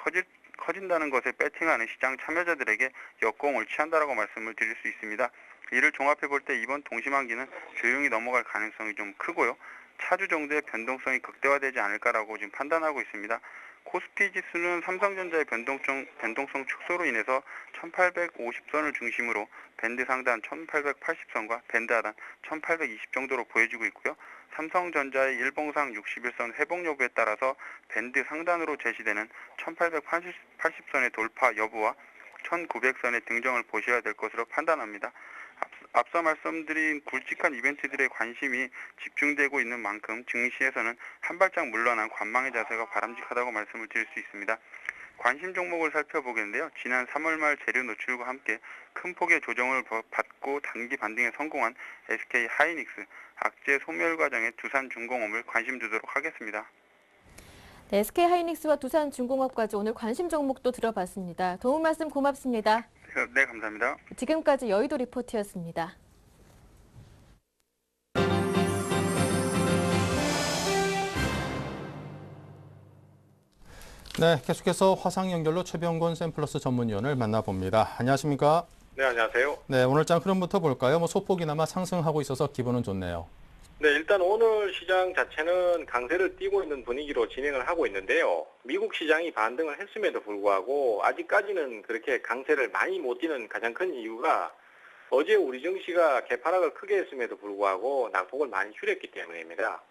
커진다는 것에 배팅하는 시장 참여자들에게 역공을 취한다라고 말씀을 드릴 수 있습니다. 이를 종합해 볼 때 이번 동시만기는 조용히 넘어갈 가능성이 좀 크고요. 차주 정도의 변동성이 극대화되지 않을까라고 지금 판단하고 있습니다. 코스피 지수는 삼성전자의 변동성 축소로 인해서 1850선을 중심으로 밴드 상단 1880선과 밴드 하단 1820 정도로 보여지고 있고요. 삼성전자의 일봉상 61선 회복 여부에 따라서 밴드 상단으로 제시되는 1880선의 돌파 여부와 1900선의 등정을 보셔야 될 것으로 판단합니다. 앞서 말씀드린 굵직한 이벤트들의 관심이 집중되고 있는 만큼 증시에서는 한 발짝 물러난 관망의 자세가 바람직하다고 말씀을 드릴 수 있습니다. 관심 종목을 살펴보겠는데요. 지난 3월 말 재료 노출과 함께 큰 폭의 조정을 받고 단기 반등에 성공한 SK 하이닉스, 악재 소멸 과정의 두산중공업을 관심 두도록 하겠습니다. 네, SK 하이닉스와 두산중공업까지 오늘 관심 종목도 들어봤습니다. 도움 말씀 고맙습니다. 네, 감사합니다. 지금까지 여의도 리포트였습니다. 네, 계속해서 화상 연결로 최병곤 샘플러스 전문위원을 만나봅니다. 안녕하십니까? 네, 안녕하세요. 네, 오늘장 흐름부터 볼까요? 소폭이나마 상승하고 있어서 기분은 좋네요. 네, 일단 오늘 시장 자체는 강세를 띠고 있는 분위기로 진행을 하고 있는데요. 미국 시장이 반등을 했음에도 불구하고 아직까지는 그렇게 강세를 많이 못 띠는 가장 큰 이유가 어제 우리 증시가 개파락을 크게 했음에도 불구하고 낙폭을 많이 줄였기 때문입니다.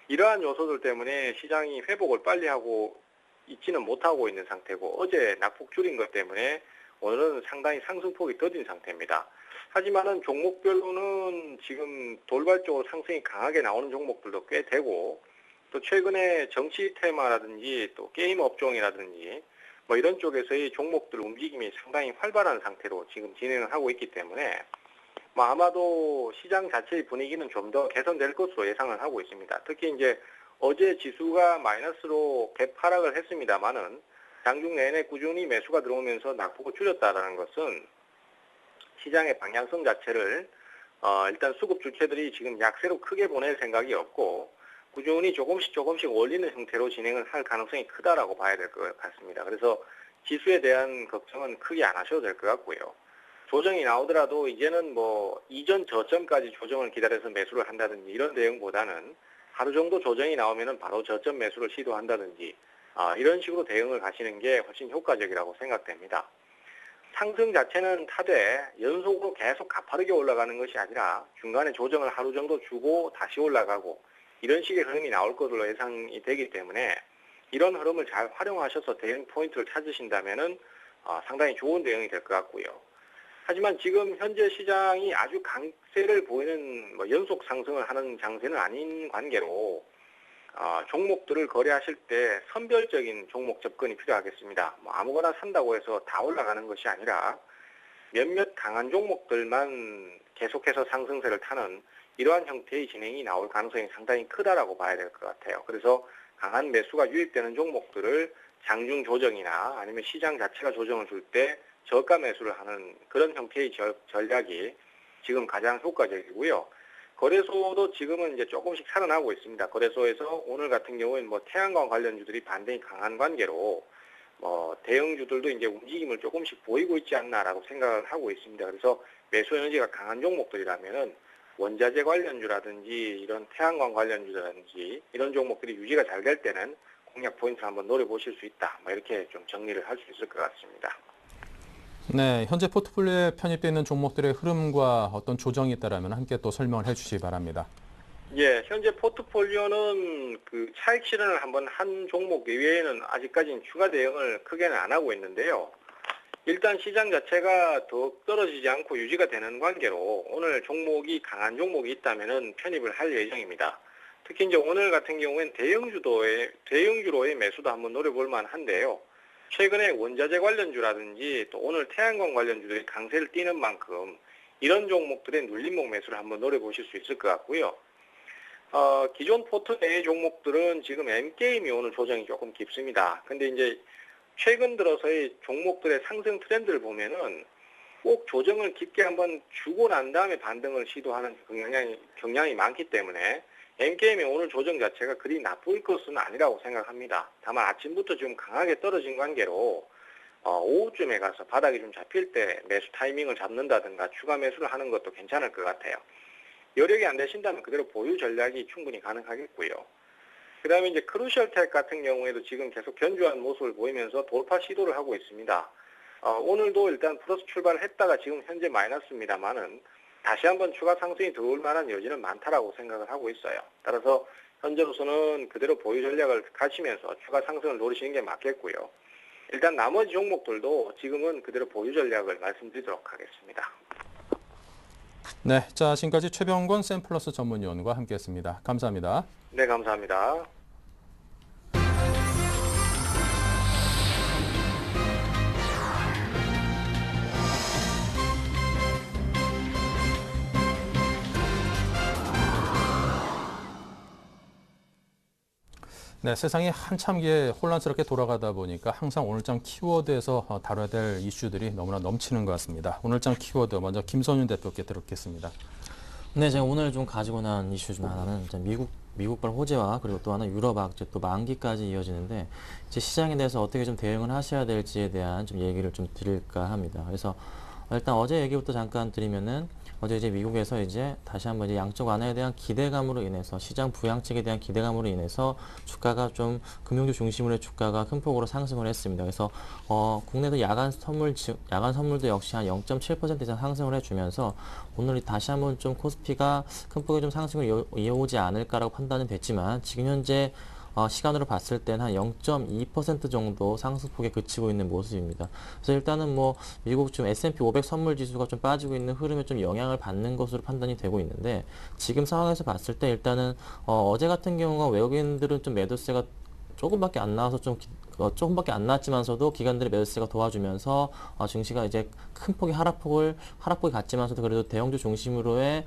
이러한 요소들 때문에 시장이 회복을 빨리 하고 있지는 못하고 있는 상태고 어제 낙폭 줄인 것 때문에 오늘은 상당히 상승폭이 더딘 상태입니다. 하지만은 종목별로는 지금 돌발적으로 상승이 강하게 나오는 종목들도 꽤 되고 또 최근에 정치 테마라든지 또 게임 업종이라든지 뭐 이런 쪽에서의 종목들 움직임이 상당히 활발한 상태로 지금 진행을 하고 있기 때문에 뭐 아마도 시장 자체의 분위기는 좀 더 개선될 것으로 예상을 하고 있습니다. 특히 이제 어제 지수가 마이너스로 갭하락을 했습니다만은 장중 내내 꾸준히 매수가 들어오면서 낙폭을 줄였다라는 것은 시장의 방향성 자체를 일단 수급 주체들이 지금 약세로 크게 보낼 생각이 없고 꾸준히 조금씩 올리는 형태로 진행을 할 가능성이 크다라고 봐야 될 것 같습니다. 그래서 지수에 대한 걱정은 크게 안 하셔도 될 것 같고요. 조정이 나오더라도 이제는 뭐 이전 저점까지 조정을 기다려서 매수를 한다든지 이런 대응보다는 하루 정도 조정이 나오면은 바로 저점 매수를 시도한다든지 이런 식으로 대응을 하시는 게 훨씬 효과적이라고 생각됩니다. 상승 자체는 타되 연속으로 계속 가파르게 올라가는 것이 아니라 중간에 조정을 하루 정도 주고 다시 올라가고 이런 식의 흐름이 나올 것으로 예상이 되기 때문에 이런 흐름을 잘 활용하셔서 대응 포인트를 찾으신다면은 상당히 좋은 대응이 될 것 같고요. 하지만 지금 현재 시장이 아주 강세를 보이는 연속 상승을 하는 장세는 아닌 관계로 종목들을 거래하실 때 선별적인 종목 접근이 필요하겠습니다. 아무거나 산다고 해서 다 올라가는 것이 아니라 몇몇 강한 종목들만 계속해서 상승세를 타는 이러한 형태의 진행이 나올 가능성이 상당히 크다라고 봐야 될 것 같아요. 그래서 강한 매수가 유입되는 종목들을 장중 조정이나 아니면 시장 자체가 조정을 줄 때 저가 매수를 하는 그런 형태의 전략이 지금 가장 효과적이고요. 거래소도 지금은 이제 조금씩 살아나고 있습니다. 거래소에서 오늘 같은 경우에는 태양광 관련주들이 반등이 강한 관계로 대형주들도 이제 움직임을 조금씩 보이고 있지 않나라고 생각을 하고 있습니다. 그래서 매수 에너지가 강한 종목들이라면은 원자재 관련주라든지 이런 태양광 관련주라든지 이런 종목들이 유지가 잘 될 때는 공략 포인트를 한번 노려보실 수 있다. 이렇게 좀 정리를 할 수 있을 것 같습니다. 네, 현재 포트폴리오에 편입되어 있는 종목들의 흐름과 어떤 조정이 있다면 함께 또 설명을 해주시기 바랍니다. 예, 현재 포트폴리오는 그 차익 실현을 한번 한 종목 이외에는 아직까지는 추가 대응을 크게는 안 하고 있는데요. 일단 시장 자체가 더 떨어지지 않고 유지가 되는 관계로 오늘 종목이 강한 종목이 있다면은 편입을 할 예정입니다. 특히 이제 오늘 같은 경우엔 대형주로의 매수도 한번 노려볼 만한데요. 최근에 원자재 관련주라든지 또 오늘 태양광 관련주들이 강세를 띠는 만큼 이런 종목들의 눌림목 매수를 한번 노려보실 수 있을 것 같고요. 기존 포트 내의 종목들은 지금 M게임이 오늘 조정이 조금 깊습니다. 근데 이제 최근 들어서의 종목들의 상승 트렌드를 보면은 꼭 조정을 깊게 한번 주고 난 다음에 반등을 시도하는 경향이 많기 때문에 M게임의 오늘 조정 자체가 그리 나쁠 것은 아니라고 생각합니다. 다만 아침부터 좀 강하게 떨어진 관계로 오후쯤에 가서 바닥이 좀 잡힐 때 매수 타이밍을 잡는다든가 추가 매수를 하는 것도 괜찮을 것 같아요. 여력이 안 되신다면 그대로 보유 전략이 충분히 가능하겠고요. 그 다음에 이제 크루셜텍 같은 경우에도 지금 계속 견조한 모습을 보이면서 돌파 시도를 하고 있습니다. 오늘도 일단 플러스 출발을 했다가 지금 현재 마이너스입니다만은 다시 한번 추가 상승이 들어올 만한 여지는 많다라고 생각을 하고 있어요. 따라서 현재로서는 그대로 보유 전략을 가시면서 추가 상승을 노리시는 게 맞겠고요. 일단 나머지 종목들도 지금은 그대로 보유 전략을 말씀드리도록 하겠습니다. 네, 자 지금까지 최병권 샘플러스 전문위원과 함께했습니다. 감사합니다. 네, 감사합니다. 네, 세상이 한참 혼란스럽게 돌아가다 보니까 항상 오늘장 키워드에서 다뤄야 될 이슈들이 너무나 넘치는 것 같습니다. 오늘장 키워드 먼저 김선윤 대표께 들었겠습니다. 네, 제가 오늘 좀 가지고 나온 이슈 중 하나는 미국발 호재와 그리고 또 하나 유럽 악재 또 만기까지 이어지는데 이제 시장에 대해서 어떻게 좀 대응을 하셔야 될지에 대한 좀 얘기를 좀 드릴까 합니다. 그래서 일단 어제 얘기부터 잠깐 드리면은 어제 이제 미국에서 이제 다시 한번 이제 양적 완화에 대한 기대감으로 인해서 시장 부양책에 대한 기대감으로 인해서 주가가 좀 금융주 중심으로 주가가 큰 폭으로 상승을 했습니다. 그래서 국내도 야간 선물도 역시 한 0.7% 이상 상승을 해주면서 오늘 다시 한번 좀 코스피가 큰 폭의 좀 상승을 이어오지 않을까라고 판단은 됐지만 지금 현재 시간으로 봤을 때는 한 0.2% 정도 상승폭에 그치고 있는 모습입니다. 그래서 일단은 뭐 미국 지금 S&P 500 선물 지수가 좀 빠지고 있는 흐름에 좀 영향을 받는 것으로 판단이 되고 있는데 지금 상황에서 봤을 때 일단은 어제 같은 경우가 외국인들은 좀 매도세가 조금밖에 안 나와서 조금밖에 안 나왔지만서도 기관들의 매도세가 도와주면서 증시가 이제 큰 폭의 하락폭이 갔지만서도 그래도 대형주 중심으로의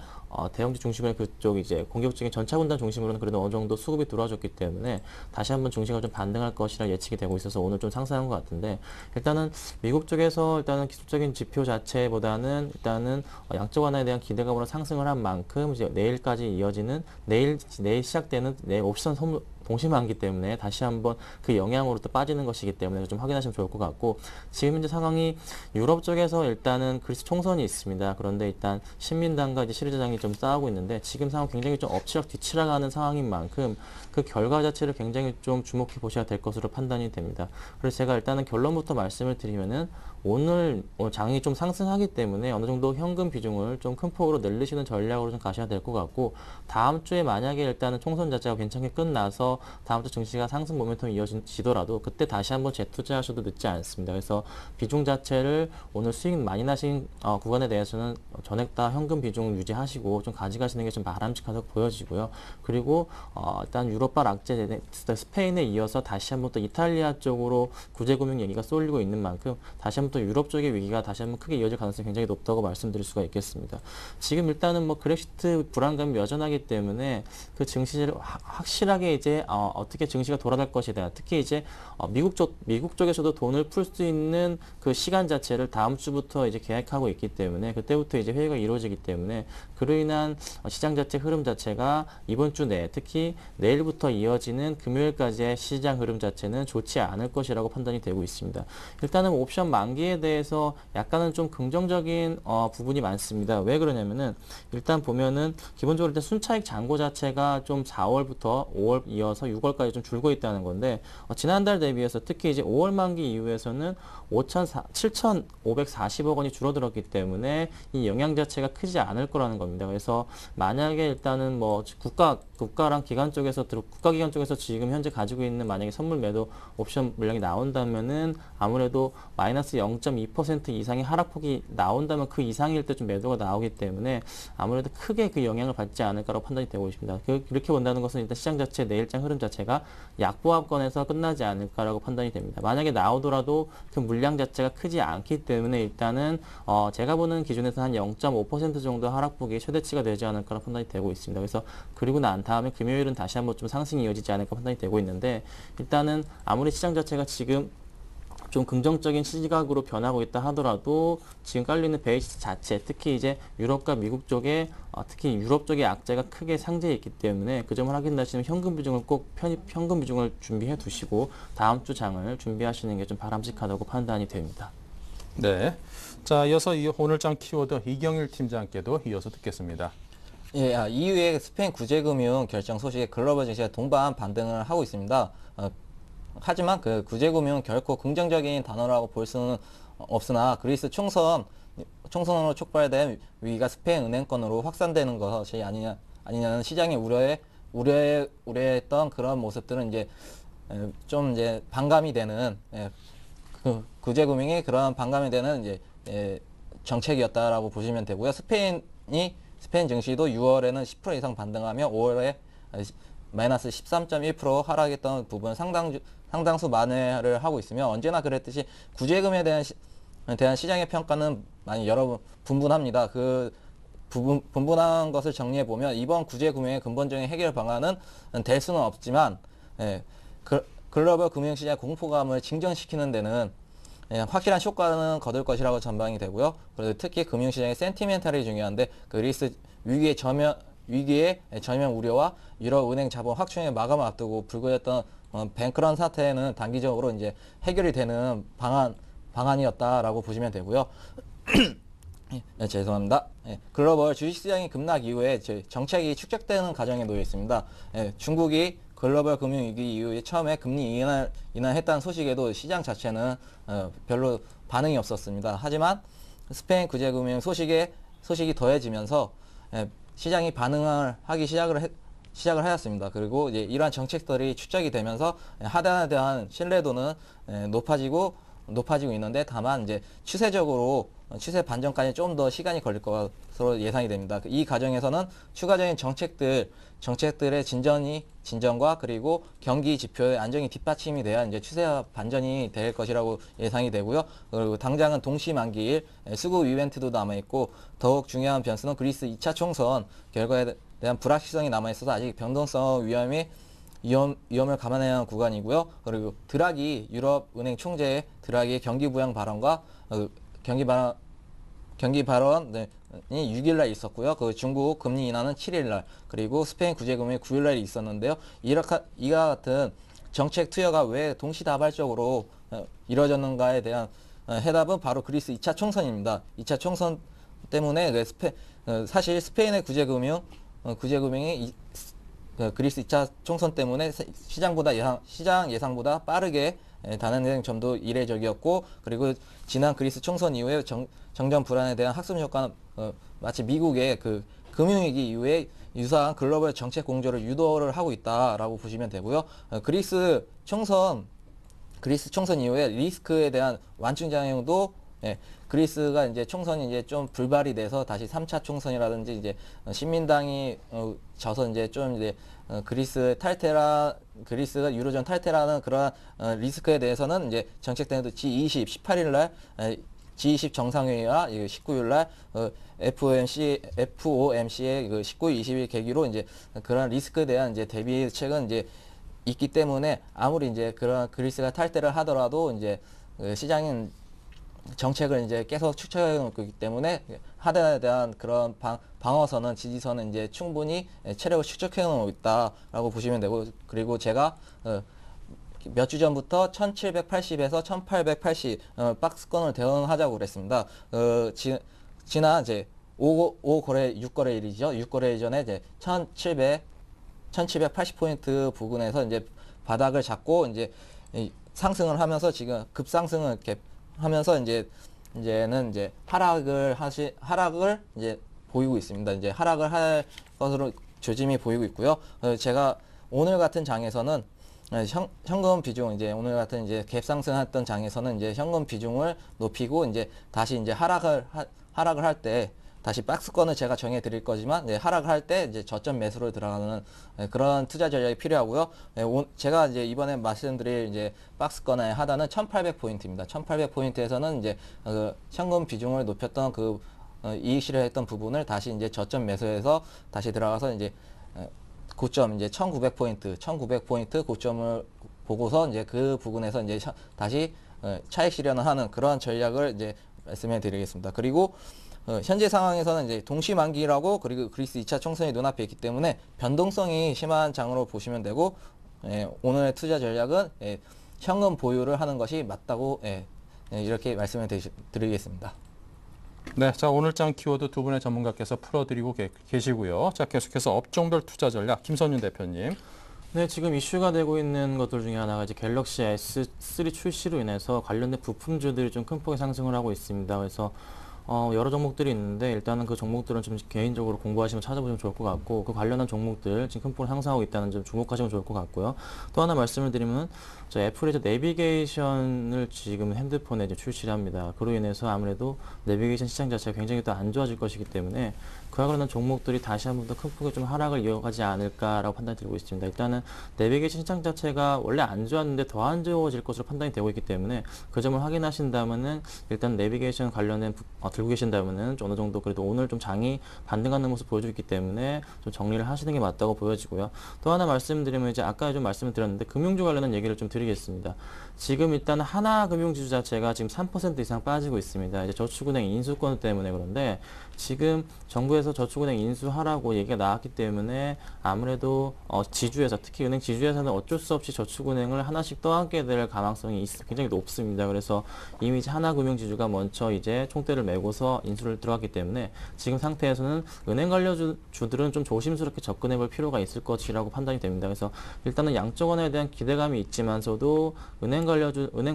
그쪽 이제 공격적인 전차군단 중심으로는 그래도 어느 정도 수급이 들어와줬기 때문에 다시 한번 증시가 좀 반등할 것이라 예측이 되고 있어서 오늘 좀 상승한 것 같은데 일단은 미국 쪽에서 일단은 기술적인 지표 자체보다는 일단은 양적 완화에 대한 기대감으로 상승을 한 만큼 이제 내일까지 이어지는 내일 시작되는 내일 옵션 선물 동시만기 때문에 다시 한번 그 영향으로 또 빠지는 것이기 때문에 좀 확인하시면 좋을 것 같고 지금 현재 상황이 유럽 쪽에서 일단은 그리스 총선이 있습니다. 그런데 일단 신민당과 이제 시리자당이 좀 싸우고 있는데 지금 상황 굉장히 좀 엎치락 뒤치락 하는 상황인 만큼 그 결과 자체를 굉장히 좀 주목해 보셔야 될 것으로 판단이 됩니다. 그래서 제가 일단은 결론부터 말씀을 드리면은 오늘 장이 좀 상승하기 때문에 어느 정도 현금 비중을 좀 큰 폭으로 늘리시는 전략으로 좀 가셔야 될 것 같고 다음 주에 만약에 일단은 총선 자체가 괜찮게 끝나서 다음 주 증시가 상승 모멘텀이 이어지더라도 그때 다시 한번 재투자하셔도 늦지 않습니다. 그래서 비중 자체를 오늘 수익 많이 나신 구간에 대해서는 전액 다 현금 비중 유지하시고 좀 가져가시는 게 좀 바람직하다고 보여지고요. 그리고 일단 유럽발 악재 스페인에 이어서 다시 한번 또 이탈리아 쪽으로 구제금융 얘기가 쏠리고 있는 만큼 다시 한번 또 유럽 쪽의 위기가 다시 한번 크게 이어질 가능성이 굉장히 높다고 말씀드릴 수가 있겠습니다. 지금 일단은 뭐 그렉시트 불안감이 여전하기 때문에 그 증시를 확실하게 이제 어떻게 증시가 돌아갈 것에 대한 특히 이제 미국 쪽에서도 돈을 풀 수 있는 그 시간 자체를 다음 주부터 이제 계획하고 있기 때문에 그때부터 이제 회의가 이루어지기 때문에 그로 인한 시장 자체 흐름 자체가 이번 주 내 특히 내일부터 이어지는 금요일까지의 시장 흐름 자체는 좋지 않을 것이라고 판단이 되고 있습니다. 일단은 옵션 만기에 대해서 약간은 좀 긍정적인 부분이 많습니다. 왜 그러냐면은 일단 보면은 기본적으로 일단 순차익 잔고 자체가 좀 4월부터 5월 이어서 이어서 6월까지 좀 줄고 있다는 건데 지난달 대비해서 특히 이제 5월 만기 이후에서는 7,540억 원이 줄어들었기 때문에 이 영향 자체가 크지 않을 거라는 겁니다. 그래서 만약에 일단은 뭐 국가랑 기관 쪽에서 국가기관 쪽에서 지금 현재 가지고 있는 만약에 선물 매도 옵션 물량이 나온다면은 아무래도 마이너스 0.2% 이상의 하락폭이 나온다면 그 이상일 때 좀 매도가 나오기 때문에 아무래도 크게 그 영향을 받지 않을까라고 판단이 되고 있습니다. 그렇게 본다는 것은 일단 시장 자체 내일장 흐름 자체가 약보합권에서 끝나지 않을까라고 판단이 됩니다. 만약에 나오더라도 그 물량 자체가 크지 않기 때문에 일단은 제가 보는 기준에서 한 0.5% 정도 하락폭이 최대치가 되지 않을까라고 판단이 되고 있습니다. 그래서 그리고 난 다음에 금요일은 다시 한번 좀 상승이 이어지지 않을까 판단이 되고 있는데 일단은 아무리 시장 자체가 지금 좀 긍정적인 시각으로 변하고 있다 하더라도 지금 깔리는 베이스 자체, 특히 이제 유럽과 미국 쪽에 특히 유럽 쪽의 악재가 크게 상재해 있기 때문에 그 점을 확인하시면 현금 비중을 꼭 현금 비중을 준비해 두시고 다음 주 장을 준비하시는 게 좀 바람직하다고 판단이 됩니다. 네. 자, 이어서 오늘장 키워드 이경일 팀장께도 이어서 듣겠습니다. 예, 이후에 스페인 구제금융 결정 소식에 글로벌 증시가 동반 반등을 하고 있습니다. 하지만 그 구제금융 결코 긍정적인 단어라고 볼 수는 없으나 그리스 총선으로 촉발된 위기가 스페인 은행권으로 확산되는 것이 아니냐는 시장의 우려했던 그런 모습들은 이제 좀 이제 반감이 되는 그 구제금융이 그런 반감이 되는 이제 정책이었다라고 보시면 되고요. 스페인 증시도 6월에는 10% 이상 반등하며 5월에 마이너스 13.1% 하락했던 부분 상당수 만회를 하고 있으며 언제나 그랬듯이 구제금에 대한 시장의 평가는 많이 여러 분분합니다. 그 분분한 것을 정리해 보면 이번 구제금융의 근본적인 해결 방안은 될 수는 없지만 글로벌 금융시장 공포감을 진정시키는 데는 확실한 효과는 거둘 것이라고 전망이 되고요. 그리고 특히 금융시장의 센티멘탈이 중요한데 그리스 위기의 전면 우려와 유럽 은행 자본 확충의 마감을 앞두고 불거졌던 뱅크런 사태는 단기적으로 이제 해결이 되는 방안이었다라고 보시면 되고요. 네, 죄송합니다. 글로벌 주식시장이 급락 이후에 정책이 축적되는 과정에 놓여 있습니다. 중국이 글로벌 금융위기 이후에 처음에 금리 인하했다는 소식에도 시장 자체는 별로 반응이 없었습니다. 하지만 스페인 구제금융 소식이 더해지면서 시장이 반응을 하기 시작을 하였습니다. 그리고 이제 이러한 정책들이 축적이 되면서 하단에 대한 신뢰도는 높아지고 있는데 다만 이제 추세적으로 추세 반전까지 좀 더 시간이 걸릴 것으로 예상이 됩니다. 이 과정에서는 추가적인 정책들의 진전과 그리고 경기 지표의 안정이 뒷받침이 돼야 이제 추세 반전이 될 것이라고 예상이 되고요. 그리고 당장은 동시만기일 수급 이벤트도 남아 있고 더욱 중요한 변수는 그리스 2차 총선 결과에 대한 불확실성이 남아 있어서 아직 변동성 위험을 감안해야 하는 구간이고요. 그리고 유럽 은행 총재 드라기의 경기 부양 발언과 경기 발언이 6일날 있었고요. 그 중국 금리 인하는 7일날 그리고 스페인 구제금융이 9일날 있었는데요. 이와 같은 정책 투여가 왜 동시다발적으로 이루어졌는가에 대한 해답은 바로 그리스 2차 총선입니다. 2차 총선 때문에 사실 스페인의 구제금융이 그리스 2차 총선 때문에 시장 예상보다 빠르게 단행된 점도 이례적이었고 그리고 지난 그리스 총선 이후에 정전 불안에 대한 학습 효과는 마치 미국의 그 금융위기 이후에 유사한 글로벌 정책 공조를 유도를 하고 있다라고 보시면 되고요. 그리스 총선 이후에 리스크에 대한 완충 작용도 그리스가 이제 총선이 이제 좀 불발이 돼서 다시 3차 총선이라든지 이제 신민당이 져서 이제 좀 이제 그리스가 유로존 탈퇴라는 그런 리스크에 대해서는 이제 정책단에도 G20 18일날 G20 정상회의와 19일날 FOMC의 그 19, 20일 계기로 이제 그런 리스크에 대한 이제 대비책은 이제 있기 때문에 아무리 이제 그런 그리스가 탈퇴를 하더라도 이제 시장인 정책을 이제 계속 축적해 놓고 있기 때문에 하단에 대한 그런 방어선은 지지선은 이제 충분히 체력을 축적해 놓고 있다라고 보시면 되고 그리고 제가 몇 주 전부터 1780에서 1880 박스권을 대응하자고 그랬습니다. 지난 이제 6거래일이죠. 6거래일 전에 이제 1700 1780포인트 부근에서 이제 바닥을 잡고 이제 상승을 하면서 지금 급상승을 이렇게 하면서 이제는 이제 하락을 이제 보이고 있습니다. 이제 하락을 할 것으로 조짐이 보이고 있고요. 제가 오늘 같은 장에서는 현금 비중 이제 오늘 같은 이제 갭 상승했던 장에서는 이제 현금 비중을 높이고 이제 다시 이제 하락을 할 때 다시 박스권을 제가 정해 드릴 거지만 하락을 할 때 이제 저점 매수로 들어가는 그런 투자 전략이 필요하고요. 제가 이제 이번에 말씀드릴 이제 박스권의 하단은 1800포인트입니다. 1800포인트에서는 이제 현금 비중을 높였던 그 이익 실현했던 부분을 다시 이제 저점 매수해서 다시 들어가서 이제 고점 이제 1900포인트 고점을 보고서 이제 그 부분에서 이제 다시 차익 실현을 하는 그러한 전략을 이제 말씀해 드리겠습니다. 그리고 현재 상황에서는 이제 동시만기라고 그리고 그리스 2차 총선이 눈앞에 있기 때문에 변동성이 심한 장으로 보시면 되고 오늘의 투자 전략은 현금 보유를 하는 것이 맞다고 이렇게 말씀을 드리겠습니다. 네, 자 오늘장 키워드 두 분의 전문가께서 풀어드리고 계시고요. 자 계속해서 업종별 투자 전략 김선윤 대표님. 네, 지금 이슈가 되고 있는 것들 중에 하나가 이제 갤럭시 S3 출시로 인해서 관련된 부품주들이 좀 큰 폭의 상승을 하고 있습니다. 그래서 여러 종목들이 있는데 일단은 그 종목들은 좀 개인적으로 공부하시면 찾아보시면 좋을 것 같고 그 관련한 종목들 지금 큰 폭을 상승하고 있다는 점 주목하시면 좋을 것 같고요. 또 하나 말씀을 드리면 애플이 내비게이션을 지금 핸드폰에 이제 출시를 합니다. 그로 인해서 아무래도 내비게이션 시장 자체가 굉장히 또 안 좋아질 것이기 때문에 그와 관련한 종목들이 다시 한 번 더 큰 폭의 좀 하락을 이어가지 않을까라고 판단이 들고 있습니다. 일단은 내비게이션 시장 자체가 원래 안 좋았는데 더 안 좋아질 것으로 판단이 되고 있기 때문에 그 점을 확인하신다면은 일단 내비게이션 관련된 들고 계신다면은 어느 정도 그래도 오늘 좀 장이 반등하는 모습 보여주고 있기 때문에 좀 정리를 하시는 게 맞다고 보여지고요. 또 하나 말씀드리면 이제 아까 좀 말씀을 드렸는데 금융주 관련한 얘기를 좀 드리겠습니다. 지금 일단 하나금융지주 자체가 지금 3% 이상 빠지고 있습니다. 이제 저축은행 인수권 때문에 그런데 지금 정부에서 저축은행 인수하라고 얘기가 나왔기 때문에 아무래도 지주회사 특히 은행 지주회사는 어쩔 수 없이 저축은행을 하나씩 떠안게 될 가능성이 굉장히 높습니다. 그래서 이미 이제 하나금융지주가 먼저 이제 총대를 메고서 인수를 들어갔기 때문에 지금 상태에서는 은행 관련주들은 좀 조심스럽게 접근해 볼 필요가 있을 것이라고 판단이 됩니다. 그래서 일단은 양적 완화에 대한 기대감이 있지만서도 은행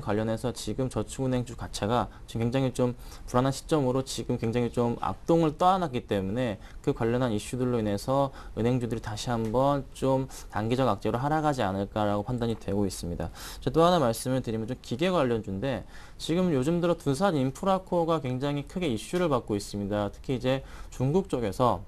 관련해서 지금 저축은행주 가차가 지금 굉장히 좀 불안한 시점으로 지금 굉장히 좀 동을 떠안았기 때문에 그 관련한 이슈들로 인해서 은행주들이 다시 한번 좀 단기적 악재로 하락하지 않을까라고 판단이 되고 있습니다. 또 하나 말씀을 드리면 좀 기계 관련주인데 지금 요즘 들어 두산 인프라코어가 굉장히 크게 이슈를 받고 있습니다. 특히 이제 중국 쪽에서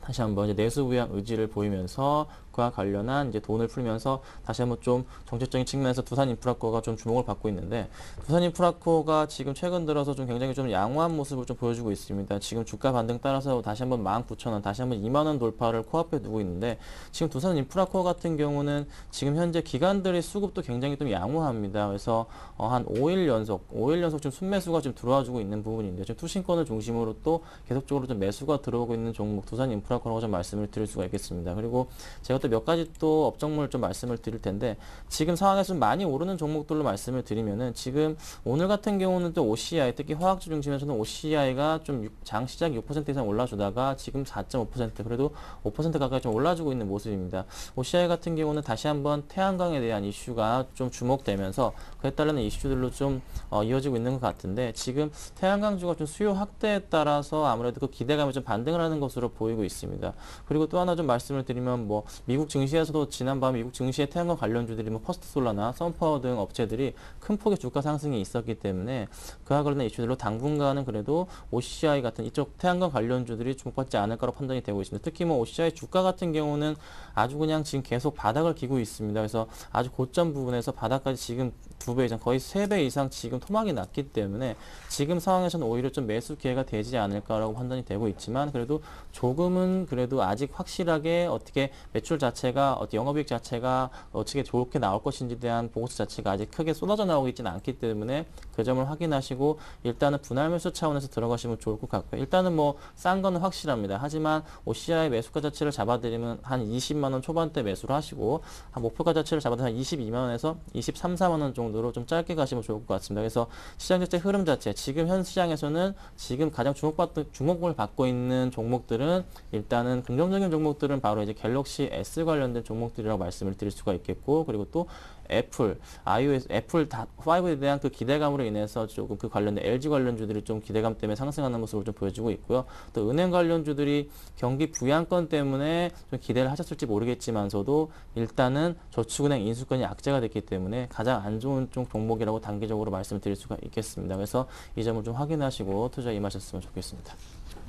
다시 한번 이제 내수 부양 의지를 보이면서 그와 관련한 이제 돈을 풀면서 다시 한번 좀 정책적인 측면에서 두산 인프라코어가 좀 주목을 받고 있는데 두산 인프라코어가 지금 최근 들어서 좀 굉장히 좀 양호한 모습을 좀 보여주고 있습니다. 지금 주가 반등 따라서 다시 한번 19,000원, 다시 한번 2만 원 돌파를 코앞에 두고 있는데 지금 두산 인프라코어 같은 경우는 지금 현재 기관들의 수급도 굉장히 좀 양호합니다. 그래서 한 5일 연속 좀 순매수가 좀 들어와주고 있는 부분인데 지금 투신권을 중심으로 또 계속적으로 좀 매수가 들어오고 있는 종목 두산 인프라코어라고 좀 말씀을 드릴 수가 있겠습니다. 그리고 제가 또 몇 가지 또 업종물 좀 말씀을 드릴 텐데 지금 상황에서 좀 많이 오르는 종목들로 말씀을 드리면은 지금 오늘 같은 경우는 또 OCI 특히 화학주 중심에서는 OCI가 좀 장 시작 6% 이상 올라주다가 지금 4.5% 그래도 5% 가까이 좀 올라주고 있는 모습입니다. OCI 같은 경우는 다시 한번 태양광에 대한 이슈가 좀 주목되면서 그에 따르는 이슈들로 좀 이어지고 있는 것 같은데 지금 태양광주가 좀 수요 확대에 따라서 아무래도 그 기대감이 좀 반등을 하는 것으로 보이고 있습니다. 그리고 또 하나 좀 말씀을 드리면 뭐 미국 증시에서도 지난밤 미국 증시의 태양광 관련주들이 뭐 퍼스트솔라나 선파워 등 업체들이 큰 폭의 주가 상승이 있었기 때문에 그와 관련된 이슈들로 당분간은 그래도 OCI 같은 이쪽 태양광 관련주들이 주목받지 않을까로 판단이 되고 있습니다. 특히 뭐 OCI 주가 같은 경우는 아주 그냥 지금 계속 바닥을 기고 있습니다. 그래서 아주 고점 부분에서 바닥까지 지금 2배 이상 거의 3배 이상 지금 토막이 났기 때문에 지금 상황에서는 오히려 좀 매수 기회가 되지 않을까라고 판단이 되고 있지만 그래도 조금은 그래도 아직 확실하게 어떻게 매출 자체가 영업이익 자체가 어떻게 좋게 나올 것인지에 대한 보고서 자체가 아직 크게 쏟아져 나오고 있지는 않기 때문에 그 점을 확인하시고 일단은 분할 매수 차원에서 들어가시면 좋을 것 같고요. 일단은 뭐 싼 거는 확실합니다. 하지만 OCI 매수가 자체를 잡아드리면 한 20만 원 초반대 매수를 하시고 한 목표가 자체를 잡아드리면 한 22만 원에서 23, 4만 원 정도로 좀 짧게 가시면 좋을 것 같습니다. 그래서 시장 자체 흐름 자체 지금 현 시장에서는 지금 가장 주목을 받고 있는 종목들은 일단은 긍정적인 종목들은 바로 이제 갤럭시 S 관련된 종목들이라고 말씀을 드릴 수가 있겠고, 그리고 또 애플, iOS, 애플 5에 대한 그 기대감으로 인해서 조금 그 관련된 LG 관련주들이 좀 기대감 때문에 상승하는 모습을 좀 보여주고 있고요. 또 은행 관련주들이 경기 부양권 때문에 좀 기대를 하셨을지 모르겠지만서도 일단은 저축은행 인수권이 악재가 됐기 때문에 가장 안 좋은 좀 종목이라고 단기적으로 말씀을 드릴 수가 있겠습니다. 그래서 이 점을 좀 확인하시고 투자에 임하셨으면 좋겠습니다.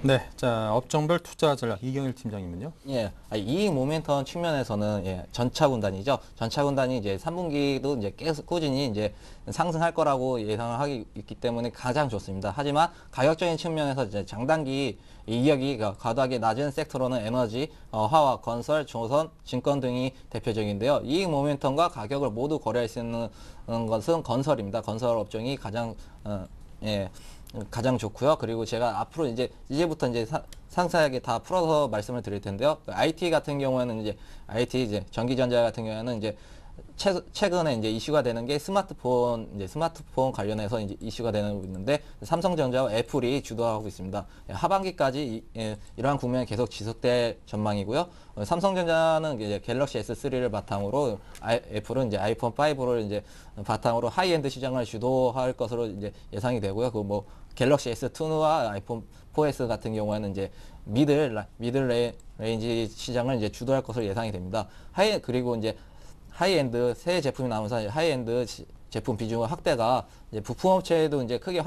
네, 자 업종별 투자 전략 이경일 팀장님은요? 예, 이익 모멘텀 측면에서는 전차군단이죠. 전차군단이 이제 3분기도 이제 계속 꾸준히 이제 상승할 거라고 예상을 하기 있기 때문에 가장 좋습니다. 하지만 가격적인 측면에서 이제 장단기 이익이 과도하게 낮은 섹터로는 에너지, 화학, 건설, 조선, 증권 등이 대표적인데요. 이익 모멘텀과 가격을 모두 고려할 수 있는 것은 건설입니다. 건설 업종이 가장 좋고요. 그리고 제가 앞으로 이제부터 상세하게 다 풀어서 말씀을 드릴 텐데요. IT 같은 경우에는 IT 전기전자 같은 경우에는 최근에 이슈가 되는 게 스마트폰 관련해서 이슈가 되고 있는데 삼성전자와 애플이 주도하고 있습니다. 하반기까지 이러한 국면이 계속 지속될 전망이고요. 삼성전자는 갤럭시 S3를 바탕으로 애플은 아이폰 5를 바탕으로 하이엔드 시장을 주도할 것으로 예상이 되고요. 갤럭시 S2와 아이폰 4S 같은 경우에는 미들 레인지 시장을 주도할 것으로 예상이 됩니다. 그리고 하이엔드 새 제품이 나오면서 하이엔드 제품 비중 확대가 부품업체에도 크게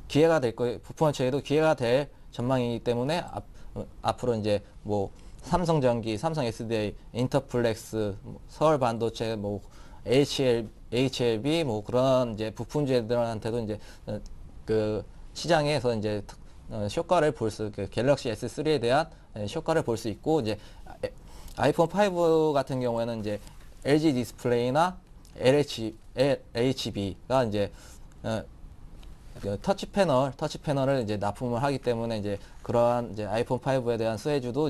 기회가 될 거예요. 부품업체에도 기회가 될 전망이기 때문에 앞으로 삼성전기, 삼성 SDI, 인터플렉스, 서울반도체, HLB 그런 부품주들한테도 그 시장에서 효과를 갤럭시 S3에 대한 효과를 볼 수 있고 아이폰 5 같은 경우에는 LG 디스플레이나 LHB가 터치 패널을 납품을 하기 때문에 그러한 아이폰 5에 대한 수혜주도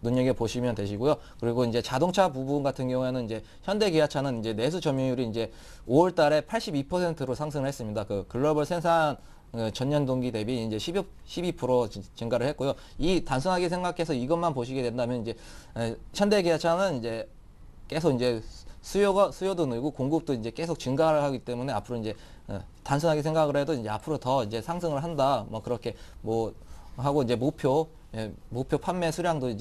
눈여겨 보시면 되시고요. 그리고 자동차 부분 같은 경우에는 현대기아차는 내수 점유율이 5월달에 82%로 상승을 했습니다. 그 글로벌 생산 전년 동기 대비 12% 증가를 했고요. 이 단순하게 생각해서 이것만 보시게 된다면 현대기아차는 계속 수요도 늘고 공급도 계속 증가를 하기 때문에 앞으로 단순하게 생각을 해도 앞으로 더 상승을 한다. 그렇게 하고 목표 판매 수량도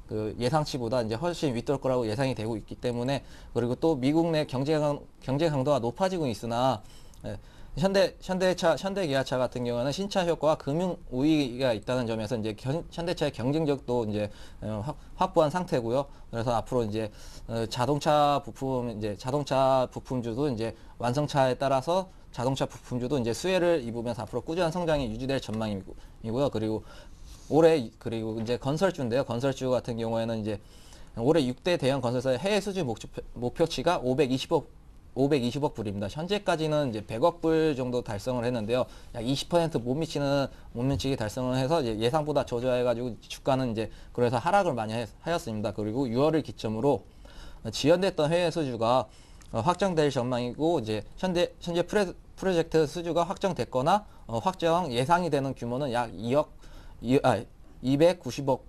그 예상치보다 훨씬 윗돌 거라고 예상이 되고 있기 때문에, 그리고 또 미국 내 경제 강도가 높아지고 있으나 현대기아차 같은 경우는 신차 효과와 금융 우위가 있다는 점에서 현대차의 경쟁력도 확보한 상태고요. 그래서 앞으로 자동차 부품주도 완성차에 따라서 자동차 부품주도 수혜를 입으면서 앞으로 꾸준한 성장이 유지될 전망이고요. 그리고 건설주인데요. 건설주 같은 경우에는 올해 6대 대형 건설사의 해외 수주 목표치가 520억 불입니다. 현재까지는 100억 불 정도 달성을 했는데요. 약 20% 못 미치게 달성을 해서 예상보다 저조해가지고 주가는 그래서 하락을 많이 하였습니다. 그리고 6월을 기점으로 지연됐던 해외 수주가 확정될 전망이고 현재 프로젝트 수주가 확정됐거나 확정 예상이 되는 규모는 약 97억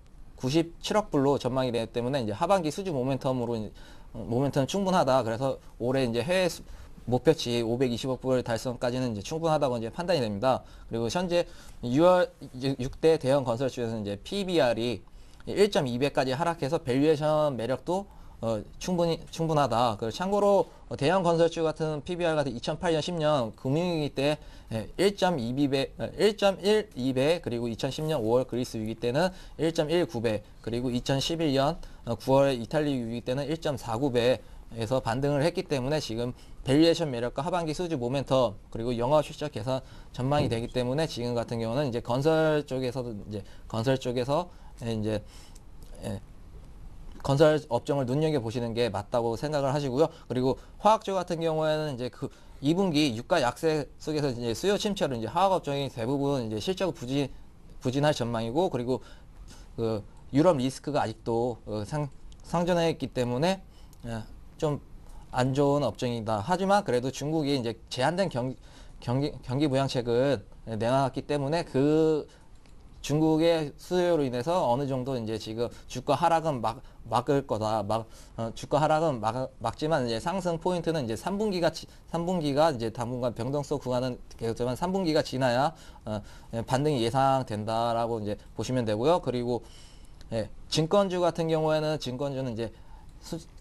불로 전망이 되기 때문에 하반기 수주 모멘텀 충분하다. 그래서 올해 해외 목표치 520억 불 달성까지는 충분하다고 판단이 됩니다. 그리고 현재 6월 6대 대형 건설주에서는 PBR이 1.2배까지 하락해서 밸류에이션 매력도 충분하다. 그리고 참고로 대형 건설주 같은 PBR 같은 2008년 10년 금융위기 때 1.12배, 그리고 2010년 5월 그리스 위기 때는 1.19배, 그리고 2011년 9월 이탈리 위기 때는 1.49배에서 반등을 했기 때문에 지금 밸류에이션 매력과 하반기 수주 모멘텀 그리고 영업 실적 개선 전망이 되기 때문에 지금 같은 경우는 건설 쪽에서 건설 업종을 눈여겨 보시는 게 맞다고 생각을 하시고요. 그리고 화학주 같은 경우에는 2분기 유가 약세 속에서 수요 침체로 화학 업종이 대부분 실적 부진할 전망이고, 그리고 그 유럽 리스크가 아직도 상존해 있기 때문에 좀 안 좋은 업종이다. 하지만 그래도 중국이 제한된 경기 부양책을 내놨기 때문에 그 중국의 수요로 인해서 어느 정도 이제 지금 주가 하락은 막을 거다. 주가 하락은 막지만 이제 상승 포인트는 이제 3분기가 이제 당분간 변동성 구간은 계속되지만 3분기가 지나야 반등이 예상된다라고 이제 보시면 되고요. 그리고 증권주 같은 경우에는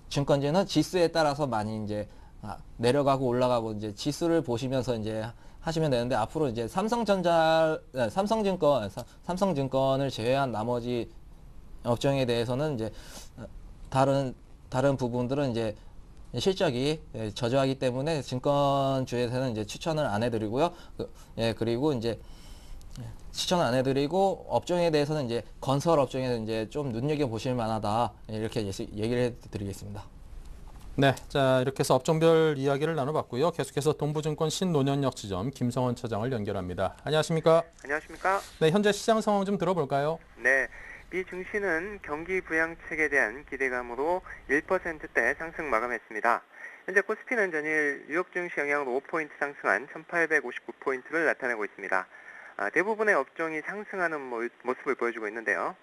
증권주는 지수에 따라서 많이 이제 내려가고 올라가고 이제 지수를 보시면서 이제 하시면 되는데 앞으로 이제 삼성증권을 제외한 나머지 업종에 대해서는 이제 다른 부분들은 이제 실적이 저조하기 때문에 증권주에서는 이제 추천을 안 해드리고요. 그리고 이제 추천을 안 해드리고 업종에 대해서는 이제 건설 업종에는 이제 좀 눈여겨 보실 만하다 이렇게 얘기를 해드리겠습니다. 네, 자 이렇게 해서 업종별 이야기를 나눠봤고요. 계속해서 동부증권 신논현역 지점 김성원 차장을 연결합니다. 안녕하십니까? 안녕하십니까? 네, 현재 시장 상황 좀 들어볼까요? 네, 미 증시는 경기 부양책에 대한 기대감으로 1%대 상승 마감했습니다. 현재 코스피는 전일 뉴욕 증시 영향으로 5포인트 상승한 1859포인트를 나타내고 있습니다. 대부분의 업종이 상승하는 모습을 보여주고 있는데요.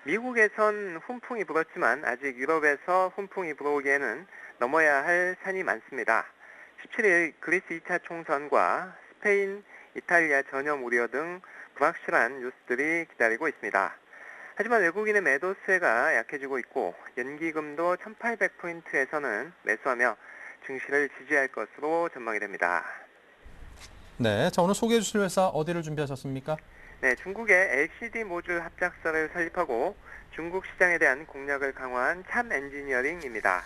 미국에선 훈풍이 불었지만 아직 유럽에서 훈풍이 불어오기에는 넘어야 할 산이 많습니다. 17일 그리스 2차 총선과 스페인, 이탈리아 전염 우려 등 불확실한 뉴스들이 기다리고 있습니다. 하지만 외국인의 매도세가 약해지고 있고 연기금도 1800포인트에서는 매수하며 증시를 지지할 것으로 전망이 됩니다. 네, 자 오늘 소개해 주실 회사 어디를 준비하셨습니까? 네, 중국의 LCD 모듈 합작사를 설립하고 중국 시장에 대한 공략을 강화한 참 엔지니어링입니다.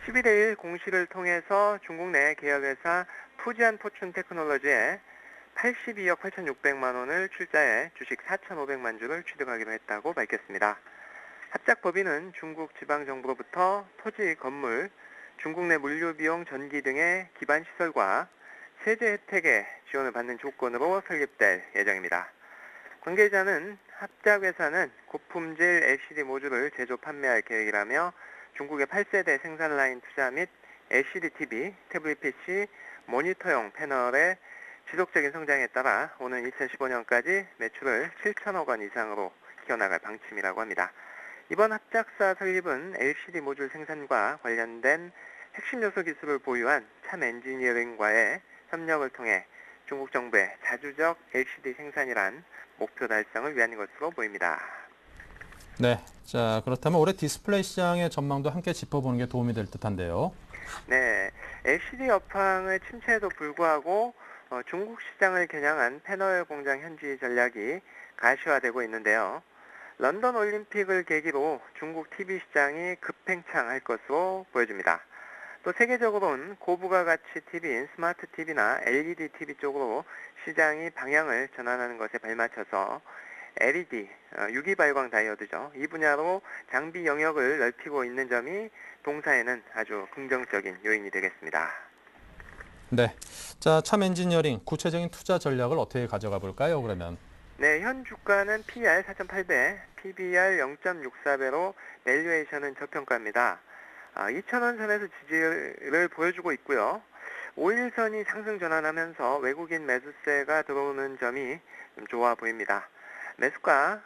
11일 공시를 통해서 중국 내 계열회사 푸지안 포춘 테크놀로지에 82억 8,600만 원을 출자해 주식 4,500만 주를 취득하기로 했다고 밝혔습니다. 합작 법인은 중국 지방정부로부터 토지, 건물, 중국 내 물류비용, 전기 등의 기반 시설과 세제 혜택의 지원을 받는 조건으로 설립될 예정입니다. 관계자는 합작회사는 고품질 LCD 모듈을 제조 판매할 계획이라며 중국의 8세대 생산 라인 투자 및 LCD TV, 태블릿 PC, 모니터용 패널의 지속적인 성장에 따라 오는 2015년까지 매출을 7천억 원 이상으로 키워나갈 방침이라고 합니다. 이번 합작사 설립은 LCD 모듈 생산과 관련된 핵심 요소 기술을 보유한 참 엔지니어링과의 협력을 통해 중국 정부의 자주적 LCD 생산이란 목표 달성을 위한 것으로 보입니다. 네, 자 그렇다면 올해 디스플레이 시장의 전망도 함께 짚어보는 게 도움이 될 듯한데요. 네, LCD 업황의 침체에도 불구하고 중국 시장을 겨냥한 패널 공장 현지 전략이 가시화되고 있는데요. 런던 올림픽을 계기로 중국 TV 시장이 급팽창할 것으로 보여집니다. 또 세계적으로는 고부가 가치 TV인 스마트 TV나 LED TV 쪽으로 시장이 방향을 전환하는 것에 발맞춰서 LED, 유기발광 다이오드죠. 이 분야로 장비 영역을 넓히고 있는 점이 동사에는 아주 긍정적인 요인이 되겠습니다. 네, 자 참 엔지니어링 구체적인 투자 전략을 어떻게 가져가 볼까요? 그러면 네, 현 주가는 PER 4.8배, PBR 0.64배로 밸류에이션은 저평가입니다. 2,000원 선에서 지지를 보여주고 있고요. 5일선이 상승 전환하면서 외국인 매수세가 들어오는 점이 좀 좋아 보입니다. 매수가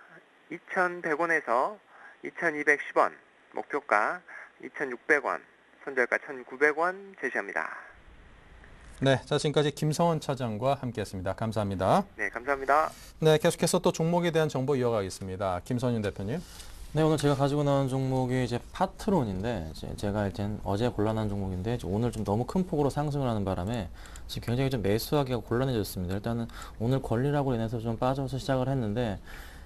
2,100원에서 2,210원, 목표가 2,600원, 손절가 1,900원 제시합니다. 네, 자 지금까지 김성원 차장과 함께했습니다. 감사합니다. 네, 감사합니다. 네, 계속해서 또 종목에 대한 정보 이어가겠습니다. 김선윤 대표님. 네, 오늘 제가 가지고 나온 종목이 이제 파트론인데, 제가 일단 어제 골라놓은 종목인데, 오늘 좀 너무 큰 폭으로 상승을 하는 바람에 지금 굉장히 좀 매수하기가 곤란해졌습니다. 일단은 오늘 권리락으로 인해서 좀 빠져서 시작을 했는데,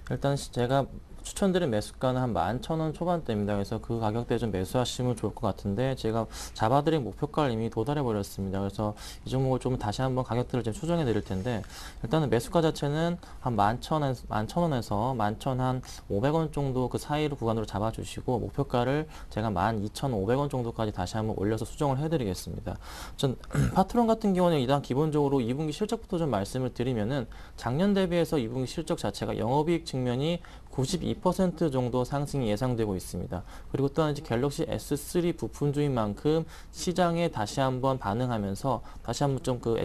일단 제가 추천드린 매수가는 한 11,000원 초반대입니다. 그래서 그 가격대에 좀 매수하시면 좋을 것 같은데 제가 잡아드린 목표가를 이미 도달해 버렸습니다. 그래서 이 종목을 좀 다시 한번 가격대를 좀 조정해 드릴 텐데 일단은 매수가 자체는 한 11,000원에서 11,500원 정도 그 사이로 구간으로 잡아주시고 목표가를 제가 12,500원 정도까지 다시 한번 올려서 수정을 해드리겠습니다. 전 파트론 같은 경우는 일단 기본적으로 2분기 실적부터 좀 말씀을 드리면은 작년 대비해서 2분기 실적 자체가 영업이익 측면이 92% 정도 상승이 예상되고 있습니다. 그리고 또한 이제 갤럭시 S3 부품주인 만큼 시장에 다시 한번 반응하면서 다시 한번 좀 그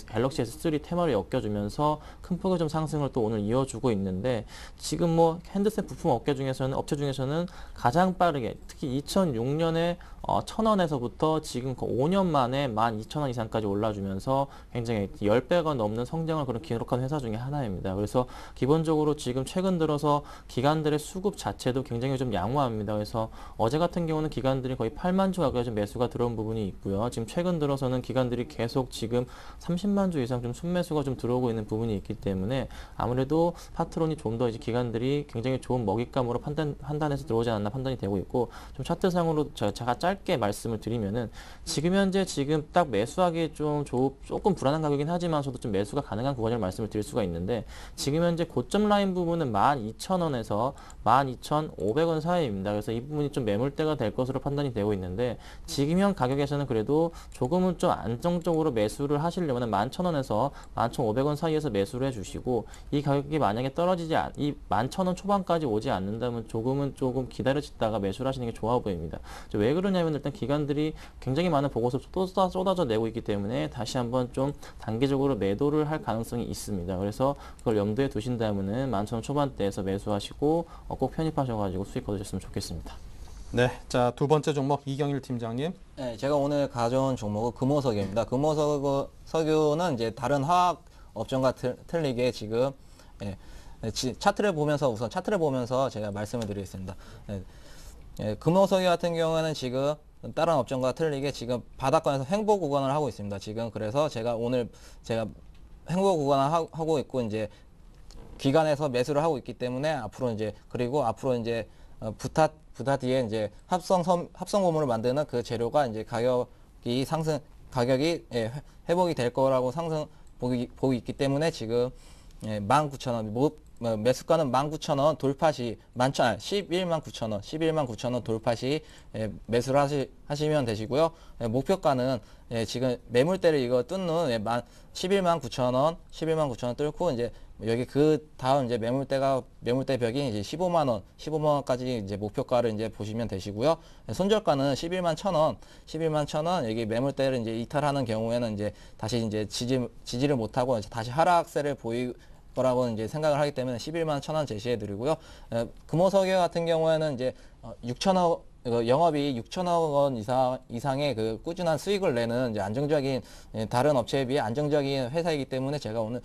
갤럭시 S3 테마를 엮여주면서 큰 폭의 좀 상승을 또 오늘 이어주고 있는데, 지금 뭐 핸드셋 부품 업체 중에서는 가장 빠르게 특히 2006년에 1,000원에서부터 지금 5년 만에 12,000원 이상까지 올라주면서 굉장히 10배가 넘는 성장을 그런 기록한 회사 중에 하나입니다. 그래서 기본적으로 지금 최근 들어서 기관들의 수급 자체도 굉장히 좀 양호합니다. 그래서 어제 같은 경우는 기관들이 거의 8만 주 가까이 좀 매수가 들어온 부분이 있고요. 지금 최근 들어서는 기관들이 계속 지금 30만 주 이상 좀 순매수가 좀 들어오고 있는 부분이 있기 때문에 아무래도 파트론이 좀 더 이제 기관들이 굉장히 좋은 먹잇감으로 판단해서 들어오지 않나 판단이 되고 있고, 좀 차트상으로 제가 짧게 말씀을 드리면은 지금 현재 지금 딱 매수하기 조금 불안한 가격이긴 하지만서도 좀 매수가 가능한 구간을 말씀을 드릴 수가 있는데, 지금 현재 고점 라인 부분은 12,000원에서 12,500원 사이입니다. 그래서 이 부분이 좀 매물대가 될 것으로 판단이 되고 있는데, 지금 현 가격에서는 그래도 조금은 좀 안정적으로 매수를 하시려면 11,000원에서 11,500원 사이에서 매수를 해주시고, 이 가격이 만약에 이 11,000원 초반까지 오지 않는다면 조금 기다려지다가 매수를 하시는 게 좋아 보입니다. 왜 그러냐면 일단 기관들이 굉장히 많은 보고서를 또 쏟아져 내고 있기 때문에 다시 한번 좀 단기적으로 매도를 할 가능성이 있습니다. 그래서 그걸 염두에 두신다면은 11,000원 초반대에서 매수하시고 꼭 편입하셔가지고 수익 거두셨으면 좋겠습니다. 네, 자, 두 번째 종목 이경일 팀장님. 네, 제가 오늘 가져온 종목은 금호석유입니다. 금호석유는 이제 다른 화학 업종과 틀리게 지금 차트를 보면서 제가 말씀을 드리겠습니다. 금호석유 같은 경우에는 지금 다른 업종과 틀리게 지금 바닥권에서 횡보 구간을 하고 있습니다. 지금 그래서 제가 횡보 구간을 하고 있고 이제 기관에서 매수를 하고 있기 때문에 앞으로 이제 부타 뒤에 이제 합성 고무를 만드는 그 재료가 이제 가격이 회복이 될 거라고 보고 있기 때문에 지금 19,000원 매수가는 19,000원 돌파 시 11만 9,000원 돌파 시 매수를 하시면 되시고요. 목표가는 지금 매물대를 이거 뚫는 11만 9,000원 뚫고 이제 여기 그 다음 이제 매물대 벽이 이제 15만 원까지 이제 목표가를 이제 보시면 되시고요. 손절가는 11만 1,000원 여기 매물대를 이제 이탈하는 경우에는 이제 다시 이제 지지를 못하고 다시 하락세를 보일 거라고 이제 생각을 하기 때문에 11만 1,000원 제시해 드리고요. 금호석유 같은 경우에는 이제 6천억 영업이 6천억 원 이상의 그 꾸준한 수익을 내는 이제 안정적인 다른 업체에 비해 안정적인 회사이기 때문에 제가 오늘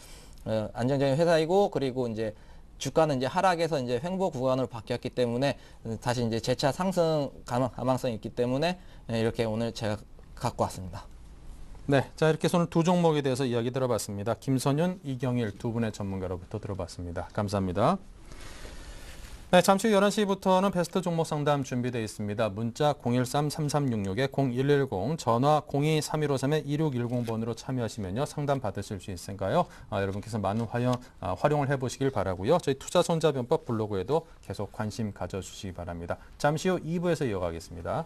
안정적인 회사이고, 그리고 이제 주가는 이제 하락에서 이제 횡보 구간으로 바뀌었기 때문에 다시 이제 재차 상승 가망성이 있기 때문에 이렇게 오늘 제가 갖고 왔습니다. 네, 자, 이렇게 해서 오늘 두 종목에 대해서 이야기 들어봤습니다. 김선윤, 이경일 두 분의 전문가로부터 들어봤습니다. 감사합니다. 네, 잠시 후 11시부터는 베스트 종목 상담 준비되어 있습니다. 문자 013-3366-0110, 전화 02-3153-2610번으로 참여하시면요, 상담 받으실 수 있으니까요. 여러분께서 많은 활용을 해보시길 바라고요. 저희 투자손자병법 블로그에도 계속 관심 가져주시기 바랍니다. 잠시 후 2부에서 이어가겠습니다.